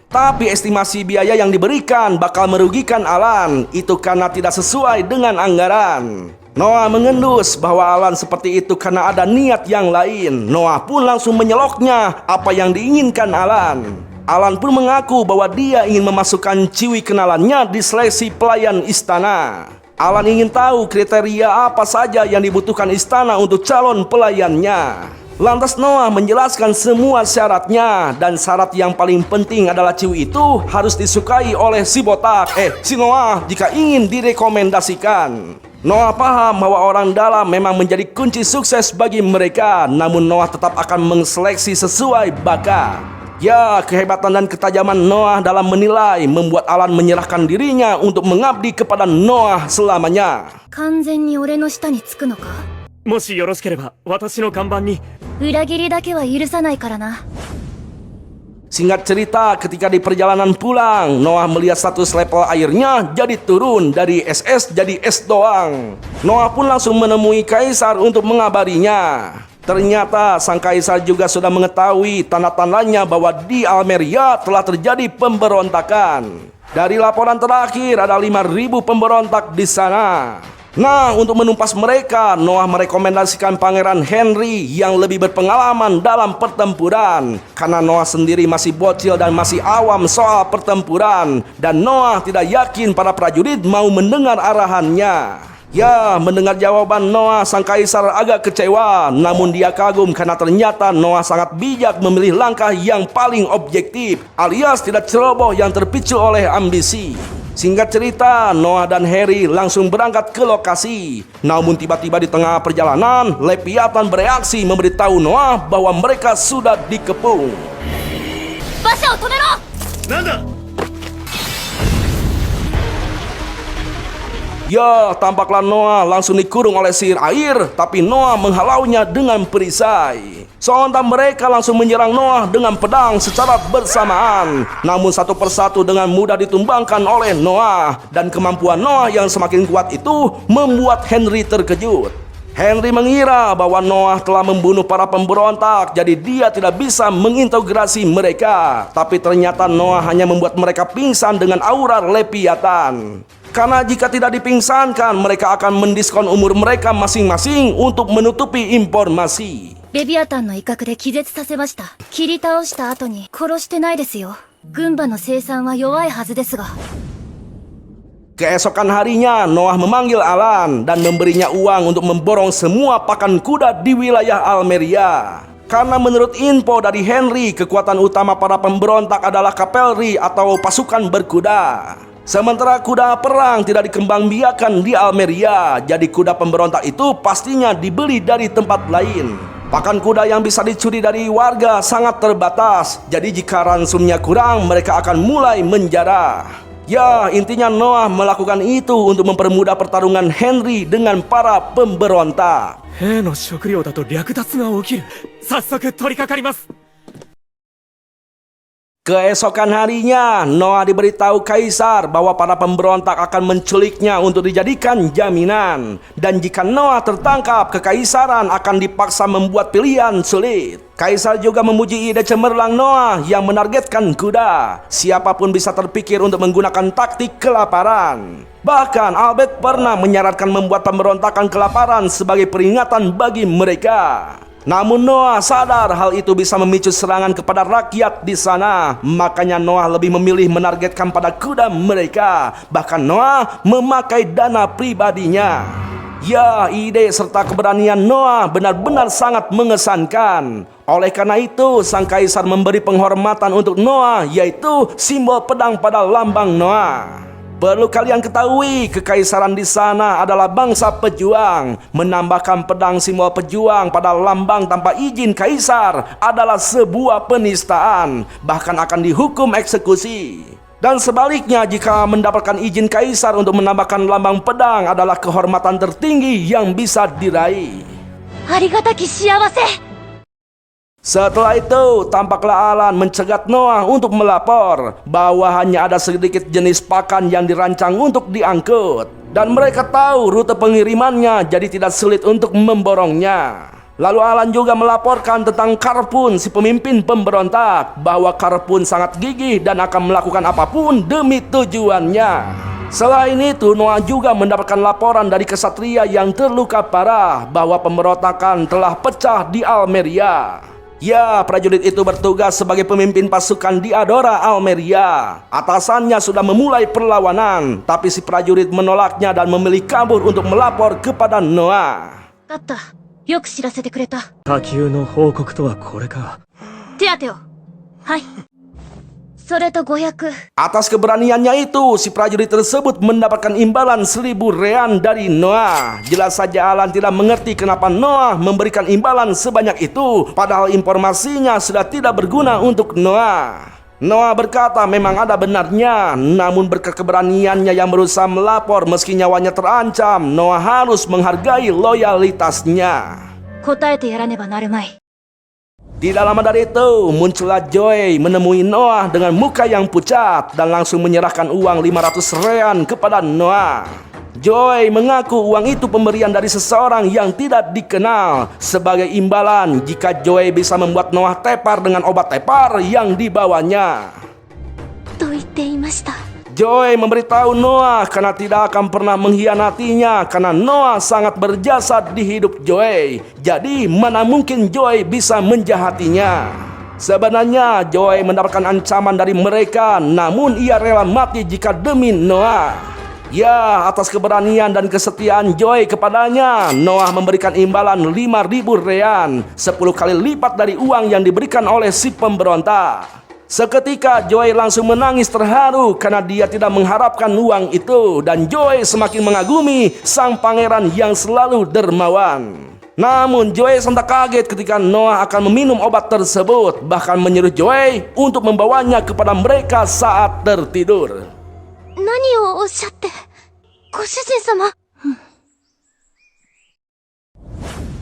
Tapi estimasi biaya yang diberikan bakal merugikan Alan. Itu karena tidak sesuai dengan anggaran. Noah mengendus bahwa Alan seperti itu karena ada niat yang lain. Noah pun langsung menyeloknya apa yang diinginkan Alan. Alan pun mengaku bahwa dia ingin memasukkan ciwi kenalannya di seleksi pelayan istana. Alan ingin tahu kriteria apa saja yang dibutuhkan istana untuk calon pelayannya. Lantas Noah menjelaskan semua syaratnya, dan syarat yang paling penting adalah ciwi itu harus disukai oleh si botak, si Noah jika ingin direkomendasikan. Noah paham bahwa orang dalam memang menjadi kunci sukses bagi mereka, namun Noah tetap akan menseleksi sesuai bakat. Ya, kehebatan dan ketajaman Noah dalam menilai membuat Alan menyerahkan dirinya untuk mengabdi kepada Noah selamanya. 完全に俺の下につくのか。もしよろしければ私の看板に。裏切りだけは許さないからな。 Singkat cerita, ketika di perjalanan pulang, Noah melihat status level airnya jadi turun dari SS jadi S doang. Noah pun langsung menemui kaisar untuk mengabarinya. Ternyata sang kaisar juga sudah mengetahui tanda-tandanya bahwa di Almeria telah terjadi pemberontakan. Dari laporan terakhir ada 5.000 pemberontak di sana. Nah, untuk menumpas mereka, Noah merekomendasikan Pangeran Henry yang lebih berpengalaman dalam pertempuran. Karena Noah sendiri masih bocil dan masih awam soal pertempuran. Dan Noah tidak yakin para prajurit mau mendengar arahannya. Ya, mendengar jawaban Noah, sang kaisar agak kecewa. Namun dia kagum karena ternyata Noah sangat bijak memilih langkah yang paling objektif, alias tidak ceroboh yang terpicu oleh ambisi. Singkat cerita, Noah dan Harry langsung berangkat ke lokasi. Namun tiba-tiba di tengah perjalanan, Leviathan bereaksi memberitahu Noah bahwa mereka sudah dikepung. 馬車を止めろ。なんだ。 Ya, tampaklah Noah langsung dikurung oleh sihir air, tapi Noah menghalaunya dengan perisai. Sontak mereka langsung menyerang Noah dengan pedang secara bersamaan. Namun satu persatu dengan mudah ditumbangkan oleh Noah. Dan kemampuan Noah yang semakin kuat itu membuat Henry terkejut. Henry mengira bahwa Noah telah membunuh para pemberontak, jadi dia tidak bisa mengintegrasi mereka. Tapi ternyata Noah hanya membuat mereka pingsan dengan aura Leviathan. Karena jika tidak dipingsankan, mereka akan mendiskon umur mereka masing-masing untuk menutupi informasi. レビアタンの威嚇で気絶させました。切り倒した後に殺してないですよ。軍馬の生産は弱いはずですが。 Keesokan harinya, Noah memanggil Alan dan memberinya uang untuk memborong semua pakan kuda di wilayah Almeria. Karena menurut info dari Henry, kekuatan utama para pemberontak adalah kavalri atau pasukan berkuda. Sementara kuda perang tidak dikembangbiakan di Almeria, jadi kuda pemberontak itu pastinya dibeli dari tempat lain. Pakan kuda yang bisa dicuri dari warga sangat terbatas, jadi jika ransumnya kurang, mereka akan mulai menjara. Ya, intinya Noah melakukan itu untuk mempermudah pertarungan Henry dengan para pemberontak. 兵の食料だと略奪が起きる。早速取り掛かります。 Keesokan harinya, Noah diberitahu kaisar bahwa para pemberontak akan menculiknya untuk dijadikan jaminan. Dan jika Noah tertangkap, kekaisaran akan dipaksa membuat pilihan sulit. Kaisar juga memuji ide cemerlang Noah yang menargetkan kuda. Siapapun bisa terpikir untuk menggunakan taktik kelaparan. Bahkan Albert pernah menyarankan membuat pemberontakan kelaparan sebagai peringatan bagi mereka. Namun Noah sadar hal itu bisa memicu serangan kepada rakyat di sana. Makanya Noah lebih memilih menargetkan pada kuda mereka. Bahkan Noah memakai dana pribadinya. Ya, ide serta keberanian Noah benar-benar sangat mengesankan. Oleh karena itu, sang kaisar memberi penghormatan untuk Noah, yaitu simbol pedang pada lambang Noah. Perlu kalian ketahui, kekaisaran di sana adalah bangsa pejuang. Menambahkan pedang simbol pejuang pada lambang tanpa izin kaisar adalah sebuah penistaan, bahkan akan dihukum eksekusi. Dan sebaliknya, jika mendapatkan izin kaisar untuk menambahkan lambang pedang adalah kehormatan tertinggi yang bisa diraih. Arigataki shiawase. Setelah itu, tampaklah Alan mencegat Noah untuk melapor bahwa hanya ada sedikit jenis pakan yang dirancang untuk diangkut. Dan mereka tahu rute pengirimannya, jadi tidak sulit untuk memborongnya. Lalu Alan juga melaporkan tentang Karpun, si pemimpin pemberontak, bahwa Karpun sangat gigih dan akan melakukan apapun demi tujuannya. Selain itu, Noah juga mendapatkan laporan dari kesatria yang terluka parah bahwa pemberontakan telah pecah di Almeria. Ya, prajurit itu bertugas sebagai pemimpin pasukan di Adora, Almeria. Atasannya sudah memulai perlawanan, tapi si prajurit menolaknya dan memilih kabur untuk melapor kepada Noah. 分かった。よく知らせてくれた。下級の報告とはこれか。手当を。はい。それと500。 Atas keberaniannya itu, si prajurit tersebut mendapatkan imbalan 1000 rean dari Noah. Jelas saja Alan tidak mengerti kenapa Noah memberikan imbalan sebanyak itu, padahal informasinya sudah tidak berguna untuk Noah. Noah berkata memang ada benarnya, namun berkat keberaniannya yang berusaha melapor meski nyawanya terancam, Noah harus menghargai loyalitasnya. 答えてやらねばなるまい。 Tidak lama dari itu, muncullah Joy menemui Noah dengan muka yang pucat dan langsung menyerahkan uang 500 rean kepada Noah. Joy mengaku uang itu pemberian dari seseorang yang tidak dikenal sebagai imbalan jika Joy bisa membuat Noah tepar dengan obat tepar yang dibawanya. と言っていました。 Joy memberitahu Noah karena tidak akan pernah mengkhianatinya karena Noah sangat berjasa di hidup Joy. Jadi mana mungkin Joy bisa menjahatinya. Sebenarnya Joy mendapatkan ancaman dari mereka, namun ia rela mati jika demi Noah. Ya, atas keberanian dan kesetiaan Joy kepadanya, Noah memberikan imbalan 5.000 rean, 10 kali lipat dari uang yang diberikan oleh si pemberontak. Seketika Joy langsung menangis terharu karena dia tidak mengharapkan uang itu, dan Joy semakin mengagumi sang pangeran yang selalu dermawan. Namun Joy sontak kaget ketika Noah akan meminum obat tersebut, bahkan menyuruh Joy untuk membawanya kepada mereka saat tertidur. 何をおっしゃって、ご主人様。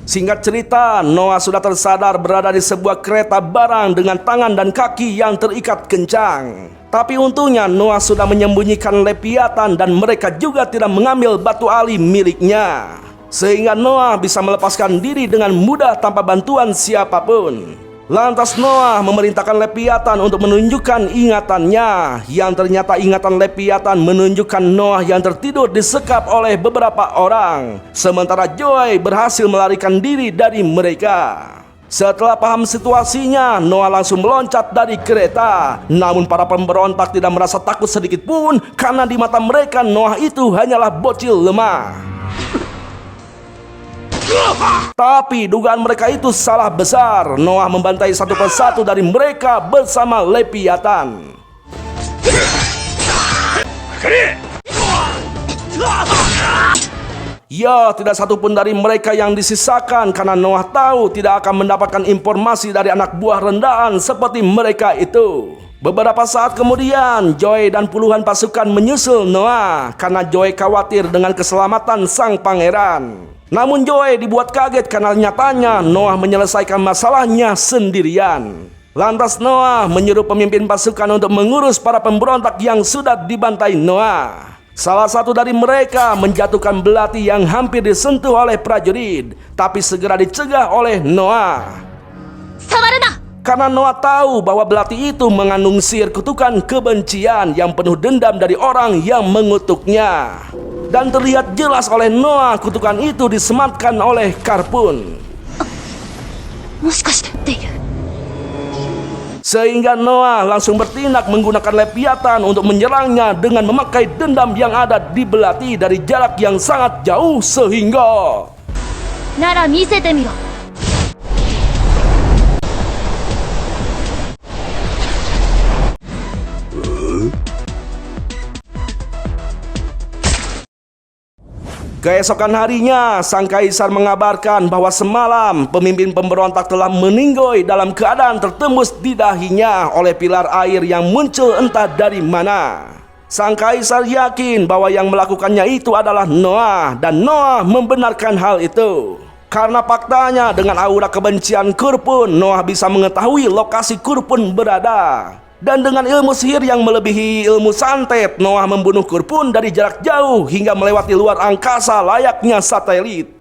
Singkat cerita, Noah sudah tersadar berada di sebuah kereta barang dengan tangan dan kaki yang terikat kencang. Tapi untungnya Noah sudah menyembunyikan Leviathan dan mereka juga tidak mengambil batu ali miliknya. Sehingga Noah bisa melepaskan diri dengan mudah tanpa bantuan siapapun. Lantas Noah memerintahkan Leviathan untuk menunjukkan ingatannya, yang ternyata ingatan Leviathan menunjukkan Noah yang tertidur disekap oleh beberapa orang, sementara Joy berhasil melarikan diri dari mereka. Setelah paham situasinya, Noah langsung meloncat dari kereta. Namun para pemberontak tidak merasa takut sedikit pun, karena di mata mereka Noah itu hanyalah bocil lemah. Tapi dugaan mereka itu salah besar. Noah membantai satu persatu dari mereka bersama Leviathan. Ya, tidak satupun dari mereka yang disisakan karena Noah tahu tidak akan mendapatkan informasi dari anak buah rendahan seperti mereka itu. Beberapa saat kemudian, Joy dan puluhan pasukan menyusul Noah karena Joy khawatir dengan keselamatan sang pangeran. Namun Joy dibuat kaget karena nyatanya Noah menyelesaikan masalahnya sendirian. Lantas Noah menyuruh pemimpin pasukan untuk mengurus para pemberontak yang sudah dibantai Noah. Salah satu dari mereka menjatuhkan belati yang hampir disentuh oleh prajurit, tapi segera dicegah oleh Noah. Karena Noah tahu bahwa belati itu mengandung sihir kutukan kebencian yang penuh dendam dari orang yang mengutuknya. Dan terlihat jelas oleh Noah kutukan itu disematkan oleh Karpun. Sehingga Noah langsung bertindak menggunakan Leviathan untuk menyerangnya dengan memakai dendam yang ada di belati dari jarak yang sangat jauh sehingga... Nara, misete miro. Keesokan harinya, sang kaisar mengabarkan bahwa semalam pemimpin pemberontak telah meninggoy dalam keadaan tertembus di dahinya oleh pilar air yang muncul entah dari mana. Sang kaisar yakin bahwa yang melakukannya itu adalah Noah, dan Noah membenarkan hal itu. Karena faktanya dengan aura kebencian Kurpun, Noah bisa mengetahui lokasi Kurpun berada. Dan dengan ilmu sihir yang melebihi ilmu santet, Noah membunuh Kurpun dari jarak jauh hingga melewati luar angkasa layaknya satelit.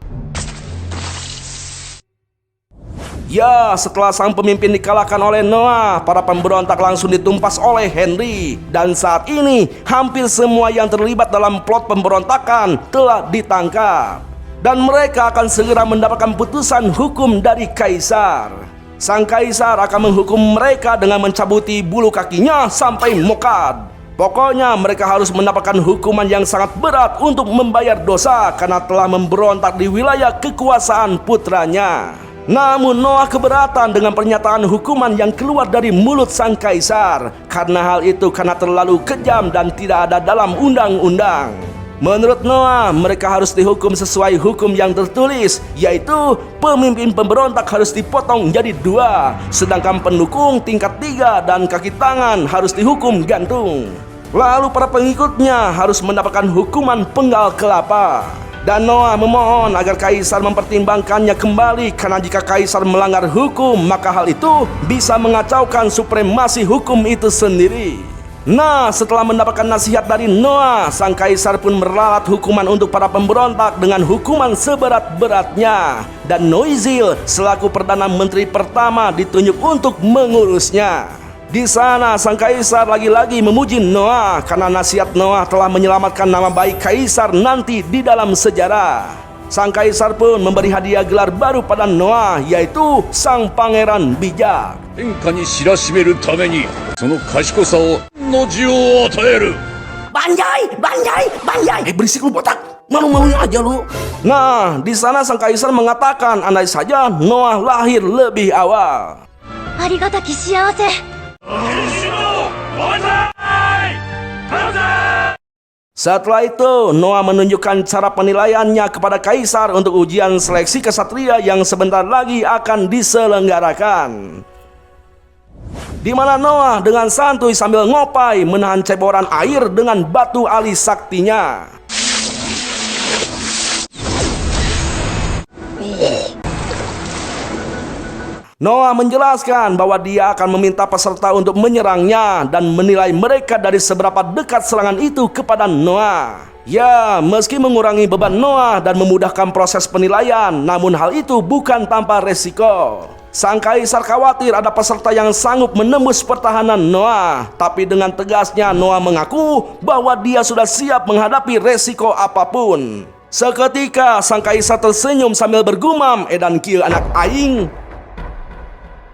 Ya, setelah sang pemimpin dikalahkan oleh Noah, para pemberontak langsung ditumpas oleh Henry. Dan saat ini, hampir semua yang terlibat dalam plot pemberontakan telah ditangkap. Dan mereka akan segera mendapatkan putusan hukum dari kaisar. Sang kaisar akan menghukum mereka dengan mencabuti bulu kakinya sampai mokad. Pokoknya mereka harus mendapatkan hukuman yang sangat berat untuk membayar dosa karena telah memberontak di wilayah kekuasaan putranya. Namun Noah keberatan dengan pernyataan hukuman yang keluar dari mulut sang kaisar, karena hal itu karena terlalu kejam dan tidak ada dalam undang-undang. Menurut Noah, mereka harus dihukum sesuai hukum yang tertulis, yaitu pemimpin pemberontak harus dipotong jadi 2, sedangkan pendukung tingkat 3 dan kaki tangan harus dihukum gantung. Lalu para pengikutnya harus mendapatkan hukuman penggal kelapa. Dan Noah memohon agar kaisar mempertimbangkannya kembali, karena jika kaisar melanggar hukum, maka hal itu bisa mengacaukan supremasi hukum itu sendiri. Nah, setelah mendapatkan nasihat dari Noah, sang kaisar pun meralat hukuman untuk para pemberontak dengan hukuman seberat-beratnya. Dan Noizil selaku Perdana Menteri pertama ditunjuk untuk mengurusnya. Di sana, sang kaisar lagi-lagi memuji Noah karena nasihat Noah telah menyelamatkan nama baik kaisar nanti di dalam sejarah. Sang kaisar pun memberi hadiah gelar baru pada Noah, yaitu Sang Pangeran Bijak. 天下に知らしめるためにその賢さをの字を与える Banjai, banjai, banjai. Berisik lu botak. Malu-maluin aja lu. Nah, di sana sang kaisar mengatakan andai saja Noah lahir lebih awal. Arigataki shiawase. Setelah itu, Noah menunjukkan cara penilaiannya kepada kaisar untuk ujian seleksi kesatria yang sebentar lagi akan diselenggarakan. Di mana Noah dengan santuy sambil ngopai menahan ceboran air dengan batu alis saktinya. Noah menjelaskan bahwa dia akan meminta peserta untuk menyerangnya dan menilai mereka dari seberapa dekat serangan itu kepada Noah. Ya, meski mengurangi beban Noah dan memudahkan proses penilaian, namun hal itu bukan tanpa resiko. Sang kaisar khawatir ada peserta yang sanggup menembus pertahanan Noah. Tapi dengan tegasnya Noah mengaku bahwa dia sudah siap menghadapi resiko apapun. Seketika sang kaisar tersenyum sambil bergumam, "Edan kieu anak aing."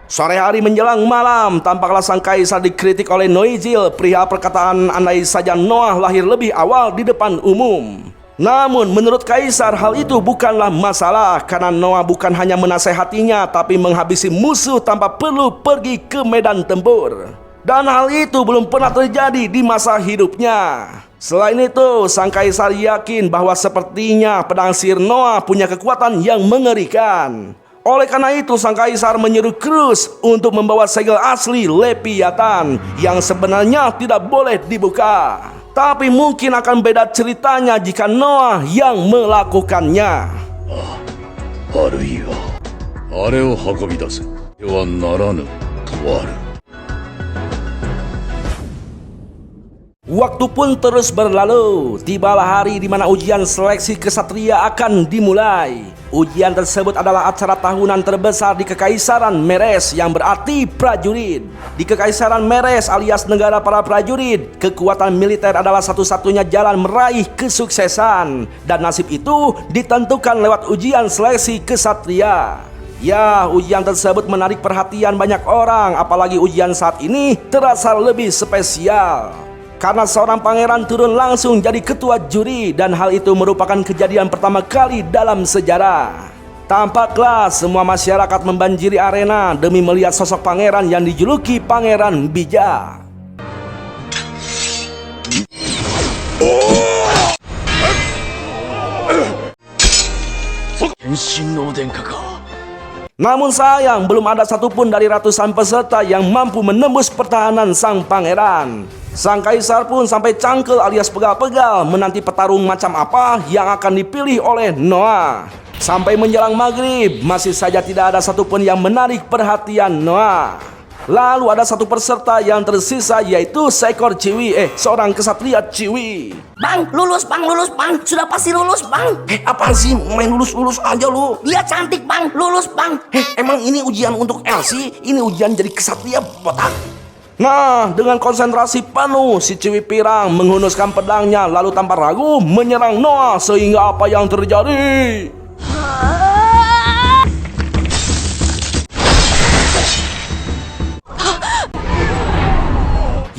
Sore hari menjelang malam, tampaklah sang kaisar dikritik oleh Noizil perihal perkataan andai saja Noah lahir lebih awal di depan umum. Namun menurut kaisar hal itu bukanlah masalah, karena Noah bukan hanya menasehatinya tapi menghabisi musuh tanpa perlu pergi ke medan tempur. Dan hal itu belum pernah terjadi di masa hidupnya. Selain itu, sang kaisar yakin bahwa sepertinya pedang sihir Noah punya kekuatan yang mengerikan. Oleh karena itu, sang kaisar menyuruh Cruz untuk membawa segel asli Leviathan yang sebenarnya tidak boleh dibuka. Tapi mungkin akan beda ceritanya jika Noah yang melakukannya. あるいはあれを運び出せではならぬとある。 Waktu pun terus berlalu. Tibalah hari di mana ujian seleksi kesatria akan dimulai. Ujian tersebut adalah acara tahunan terbesar di Kekaisaran Meres, yang berarti prajurit. Di Kekaisaran Meres alias negara para prajurit, kekuatan militer adalah satu-satunya jalan meraih kesuksesan. Dan nasib itu ditentukan lewat ujian seleksi kesatria. Ya, ujian tersebut menarik perhatian banyak orang, apalagi ujian saat ini terasa lebih spesial. Karena seorang pangeran turun langsung jadi ketua juri, dan hal itu merupakan kejadian pertama kali dalam sejarah. Tampaklah semua masyarakat membanjiri arena demi melihat sosok pangeran yang dijuluki Pangeran Bijak. Namun sayang, belum ada satupun dari ratusan peserta yang mampu menembus pertahanan sang pangeran. Sang kaisar pun sampai cangkel alias pegal-pegal menanti petarung macam apa yang akan dipilih oleh Noah. Sampai menjelang maghrib, masih saja tidak ada satupun yang menarik perhatian Noah. Lalu ada satu peserta yang tersisa, yaitu seekor ciwi, seorang kesatria ciwi. Bang, lulus bang, sudah pasti lulus bang. Apaan sih, main lulus-lulus aja lu? Dia cantik bang, lulus bang. Emang ini ujian untuk Elsie? Ini ujian jadi kesatria botak. Nah, dengan konsentrasi penuh, si ciwi pirang menghunuskan pedangnya lalu tanpa ragu menyerang Noah, sehingga apa yang terjadi?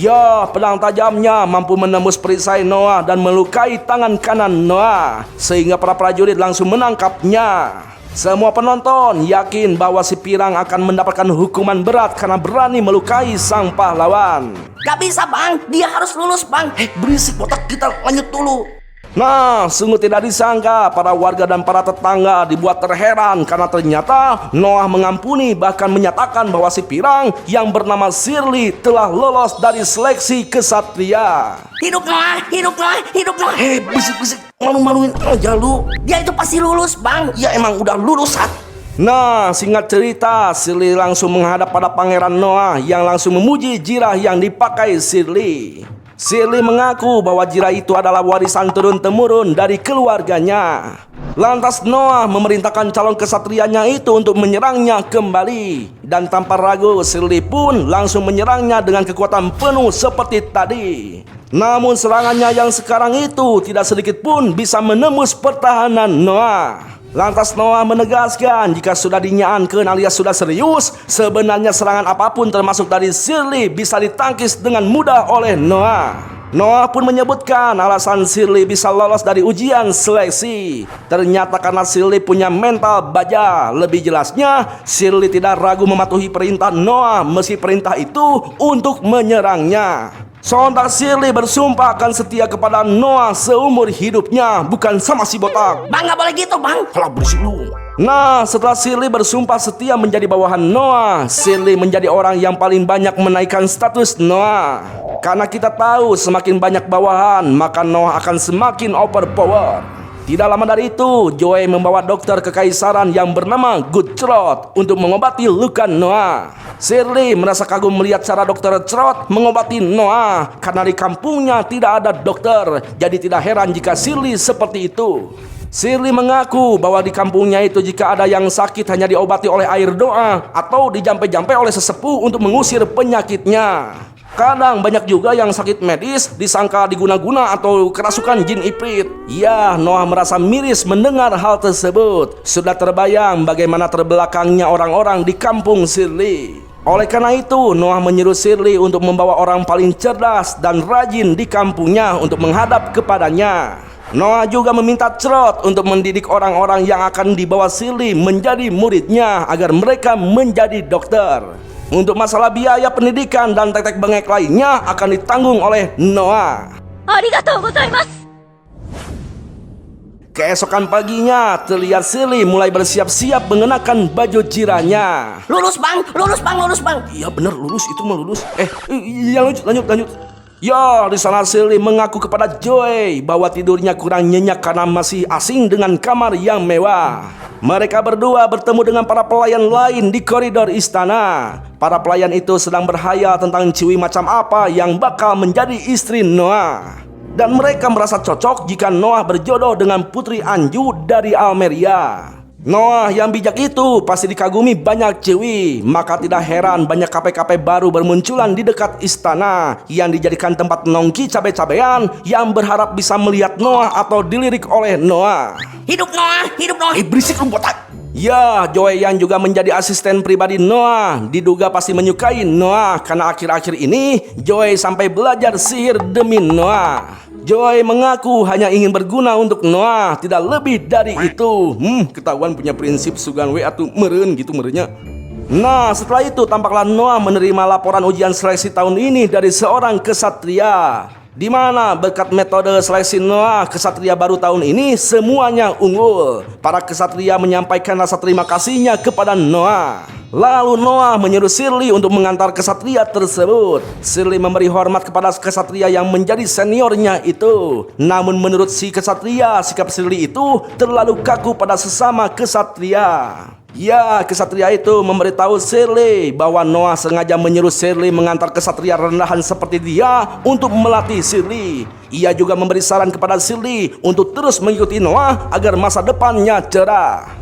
Ya, pedang tajamnya mampu menembus perisai Noah dan melukai tangan kanan Noah, sehingga para prajurit langsung menangkapnya. Semua penonton yakin bahwa si pirang akan mendapatkan hukuman berat karena berani melukai sang pahlawan. Gak bisa bang, dia harus lulus bang. Berisik botak, kita lanjut dulu. Nah, sungguh tidak disangka para warga dan para tetangga dibuat terheran karena ternyata Noah mengampuni, bahkan menyatakan bahwa si pirang yang bernama Shirley telah lolos dari seleksi kesatria. Hidup Noah, hidup Noah, hidup Noah. Bisik-bisik, malu-maluin aja lu. Dia itu pasti lulus bang. Ya emang udah lulus, Sat. Nah, singkat cerita, Shirley langsung menghadap pada Pangeran Noah yang langsung memuji jirah yang dipakai Shirley. Shirley mengaku bahwa jirah itu adalah warisan turun-temurun dari keluarganya. Lantas Noah memerintahkan calon kesatrianya itu untuk menyerangnya kembali. Dan tanpa ragu, Shirley pun langsung menyerangnya dengan kekuatan penuh seperti tadi. Namun serangannya yang sekarang itu tidak sedikit pun bisa menembus pertahanan Noah. Lantas Noah menegaskan jika sudah dinyaankan alias sudah serius, sebenarnya serangan apapun termasuk dari Shirley bisa ditangkis dengan mudah oleh Noah. Noah pun menyebutkan alasan Shirley bisa lolos dari ujian seleksi. Ternyata karena Shirley punya mental baja. Lebih jelasnya, Shirley tidak ragu mematuhi perintah Noah meski perintah itu untuk menyerangnya. Sontak Shirley bersumpah akan setia kepada Noah seumur hidupnya, bukan sama si botak. Bang, gak boleh gitu bang. Kalau berisik lu. Nah, setelah Shirley bersumpah setia menjadi bawahan Noah, Shirley menjadi orang yang paling banyak menaikkan status Noah. Karena kita tahu semakin banyak bawahan, maka Noah akan semakin overpower. Tidak lama dari itu, Joey membawa dokter kekaisaran yang bernama Goodtrot untuk mengobati luka Noah. Shirley merasa kagum melihat cara dokter Trot mengobati Noah karena di kampungnya tidak ada dokter. Jadi tidak heran jika Shirley seperti itu. Shirley mengaku bahwa di kampungnya itu jika ada yang sakit hanya diobati oleh air doa atau dijampe-jampe oleh sesepuh untuk mengusir penyakitnya. Kadang banyak juga yang sakit medis disangka diguna-guna atau kerasukan jin ifrit. Ya, Noah merasa miris mendengar hal tersebut. Sudah terbayang bagaimana terbelakangnya orang-orang di kampung Shirley. Oleh karena itu, Noah menyuruh Shirley untuk membawa orang paling cerdas dan rajin di kampungnya untuk menghadap kepadanya. Noah juga meminta Trot untuk mendidik orang-orang yang akan dibawa Shirley menjadi muridnya agar mereka menjadi dokter. Untuk masalah biaya pendidikan dan tetek bengek lainnya akan ditanggung oleh Noah. ありがとうございます。 Keesokan paginya, terlihat Shirley mulai bersiap-siap mengenakan baju jirahnya. Lurus bang, lurus bang, lurus bang. Iya bener, lurus itu mah lurus. Iya lanjut. Ya, di sana Shirley mengaku kepada Joey bahwa tidurnya kurang nyenyak karena masih asing dengan kamar yang mewah. Mereka berdua bertemu dengan para pelayan lain di koridor istana. Para pelayan itu sedang berhayal tentang ciwi macam apa yang bakal menjadi istri Noah. Dan mereka merasa cocok jika Noah berjodoh dengan Putri Anju dari Almeria. Noah yang bijak itu pasti dikagumi banyak ciwi. Maka tidak heran banyak kape-kape baru bermunculan di dekat istana yang dijadikan tempat nongki cabe-cabean yang berharap bisa melihat Noah atau dilirik oleh Noah. Hidup Noah, hidup Noah. Berisik lu botak. Ya, Joey yang juga menjadi asisten pribadi Noah diduga pasti menyukai Noah karena akhir-akhir ini Joey sampai belajar sihir demi Noah. Joey mengaku hanya ingin berguna untuk Noah, tidak lebih dari itu. Ketahuan punya prinsip sugan we atuh meureun gitu merenya. Nah, setelah itu tampaklah Noah menerima laporan ujian seleksi tahun ini dari seorang kesatria, di mana berkat metode seleksi Noah, kesatria baru tahun ini semuanya unggul. Para kesatria menyampaikan rasa terima kasihnya kepada Noah. Lalu Noah menyuruh Shirley untuk mengantar kesatria tersebut. Shirley memberi hormat kepada kesatria yang menjadi seniornya itu. Namun menurut si kesatria, sikap Shirley itu terlalu kaku pada sesama kesatria. Ya, kesatria itu memberitahu Shirley bahwa Noah sengaja menyuruh Shirley mengantar kesatria rendahan seperti dia untuk melatih Shirley. Ia juga memberi saran kepada Shirley untuk terus mengikuti Noah agar masa depannya cerah.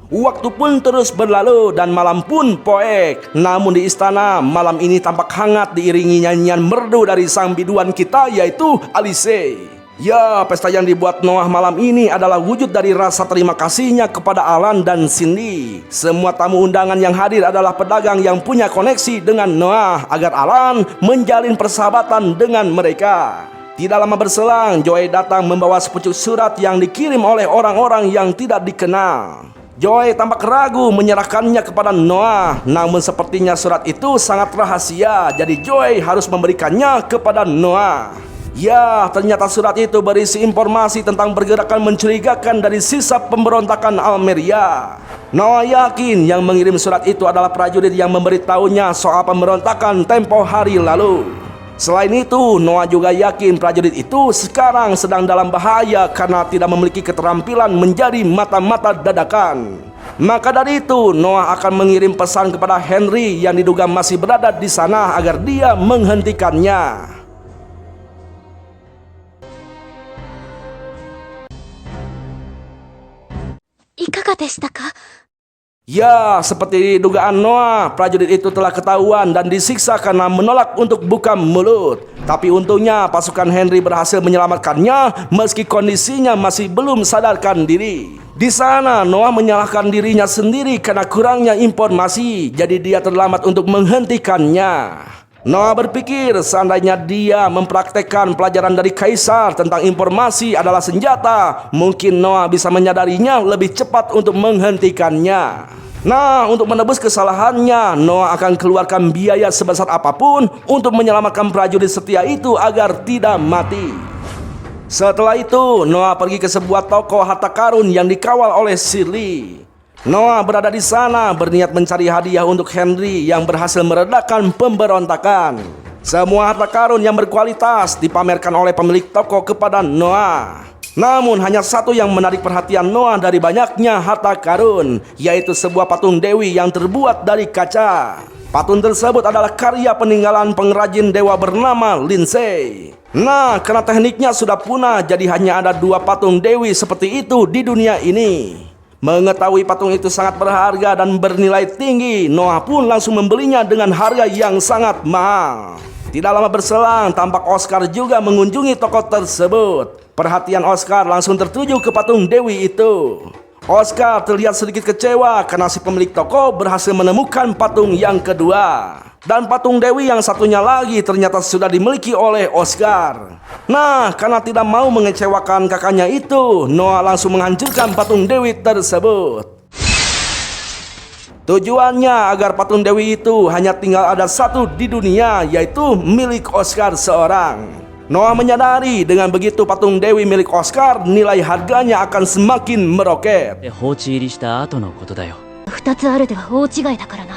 Waktu pun terus berlalu dan malam pun poek. Namun di istana, malam ini tampak hangat diiringi nyanyian merdu dari sang biduan kita, yaitu Alice. Ya, pesta yang dibuat Noah malam ini adalah wujud dari rasa terima kasihnya kepada Alan dan Cindy. Semua tamu undangan yang hadir adalah pedagang yang punya koneksi dengan Noah agar Alan menjalin persahabatan dengan mereka. Tidak lama berselang, Joey datang membawa sepucuk surat yang dikirim oleh orang-orang yang tidak dikenal. Joey tampak ragu menyerahkannya kepada Noah, namun sepertinya surat itu sangat rahasia, jadi Joey harus memberikannya kepada Noah. Ya, ternyata surat itu berisi informasi tentang pergerakan mencurigakan dari sisa pemberontakan Almeria. Noah yakin yang mengirim surat itu adalah prajurit yang memberitahunya soal pemberontakan tempo hari lalu. Selain itu, Noah juga yakin prajurit itu sekarang sedang dalam bahaya karena tidak memiliki keterampilan menjadi mata-mata dadakan. Maka dari itu, Noah akan mengirim pesan kepada Henry yang diduga masih berada di sana agar dia menghentikannya. Ya, seperti dugaan Noah, prajurit itu telah ketahuan dan disiksa karena menolak untuk buka mulut. Tapi untungnya pasukan Henry berhasil menyelamatkannya meski kondisinya masih belum sadarkan diri. Di sana Noah menyalahkan dirinya sendiri karena kurangnya informasi, jadi dia terlambat untuk menghentikannya. Noah berpikir seandainya dia mempraktekkan pelajaran dari Kaisar tentang informasi adalah senjata, mungkin Noah bisa menyadarinya lebih cepat untuk menghentikannya. Nah, untuk menebus kesalahannya, Noah akan keluarkan biaya sebesar apapun untuk menyelamatkan prajurit setia itu agar tidak mati. Setelah itu, Noah pergi ke sebuah toko harta karun yang dikawal oleh Shirley. Noah berada di sana berniat mencari hadiah untuk Henry yang berhasil meredakan pemberontakan. Semua harta karun yang berkualitas dipamerkan oleh pemilik toko kepada Noah. Namun hanya satu yang menarik perhatian Noah dari banyaknya harta karun, yaitu sebuah patung dewi yang terbuat dari kaca. Patung tersebut adalah karya peninggalan pengrajin dewa bernama Lindsay. Nah, karena tekniknya sudah punah, jadi hanya ada 2 patung dewi seperti itu di dunia ini. Mengetahui patung itu sangat berharga dan bernilai tinggi, Noah pun langsung membelinya dengan harga yang sangat mahal. Tidak lama berselang, tampak Oscar juga mengunjungi toko tersebut. Perhatian Oscar langsung tertuju ke patung dewi itu. Oscar terlihat sedikit kecewa karena si pemilik toko berhasil menemukan patung yang kedua. Dan patung dewi yang satunya lagi ternyata sudah dimiliki oleh Oscar. Nah, karena tidak mau mengecewakan kakaknya itu, Noah langsung menghancurkan patung dewi tersebut. Tujuannya agar patung dewi itu hanya tinggal ada satu di dunia, yaitu milik Oscar seorang. Noah menyadari dengan begitu patung Dewi milik Oscar nilai harganya akan semakin meroket. 放置入りした後のことだよ。二つあるでは大違いだからな。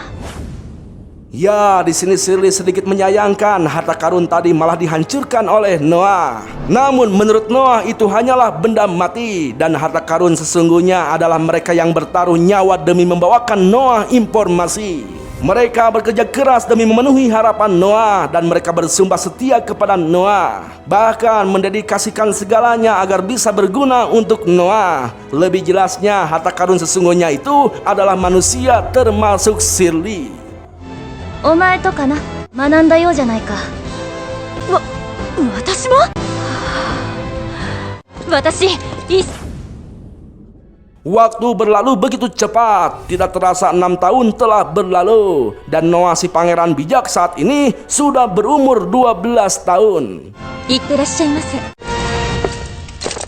Ya, di sini Shirley sedikit menyayangkan harta karun tadi malah dihancurkan oleh Noah. Namun menurut Noah itu hanyalah benda mati dan harta karun sesungguhnya adalah mereka yang bertaruh nyawa demi membawakan Noah informasi. Mereka bekerja keras demi memenuhi harapan Noah dan mereka bersumpah setia kepada Noah. Bahkan mendedikasikan segalanya agar bisa berguna untuk Noah. Lebih jelasnya harta karun sesungguhnya itu adalah manusia termasuk Shirley. お前とかな、学んだようじゃないか。私も？私、Waktu berlalu begitu cepat, tidak terasa 6 tahun telah berlalu. Dan Noah si pangeran bijak saat ini sudah berumur 12 tahun. いってらっしゃいませ。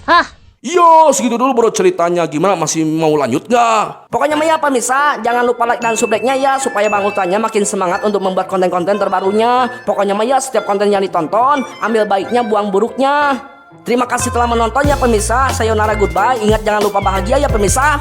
あ、 Yo, segitu dulu bro ceritanya. Gimana, masih mau lanjut gak? Pokoknya mah ya pemirsa, jangan lupa like dan subscribe-nya ya supaya Bang Ultanya makin semangat untuk membuat konten-konten terbarunya. Pokoknya mah ya setiap konten yang ditonton, ambil baiknya, buang buruknya. Terima kasih telah menonton ya pemirsa. Sayonara, goodbye. Ingat jangan lupa bahagia ya pemirsa.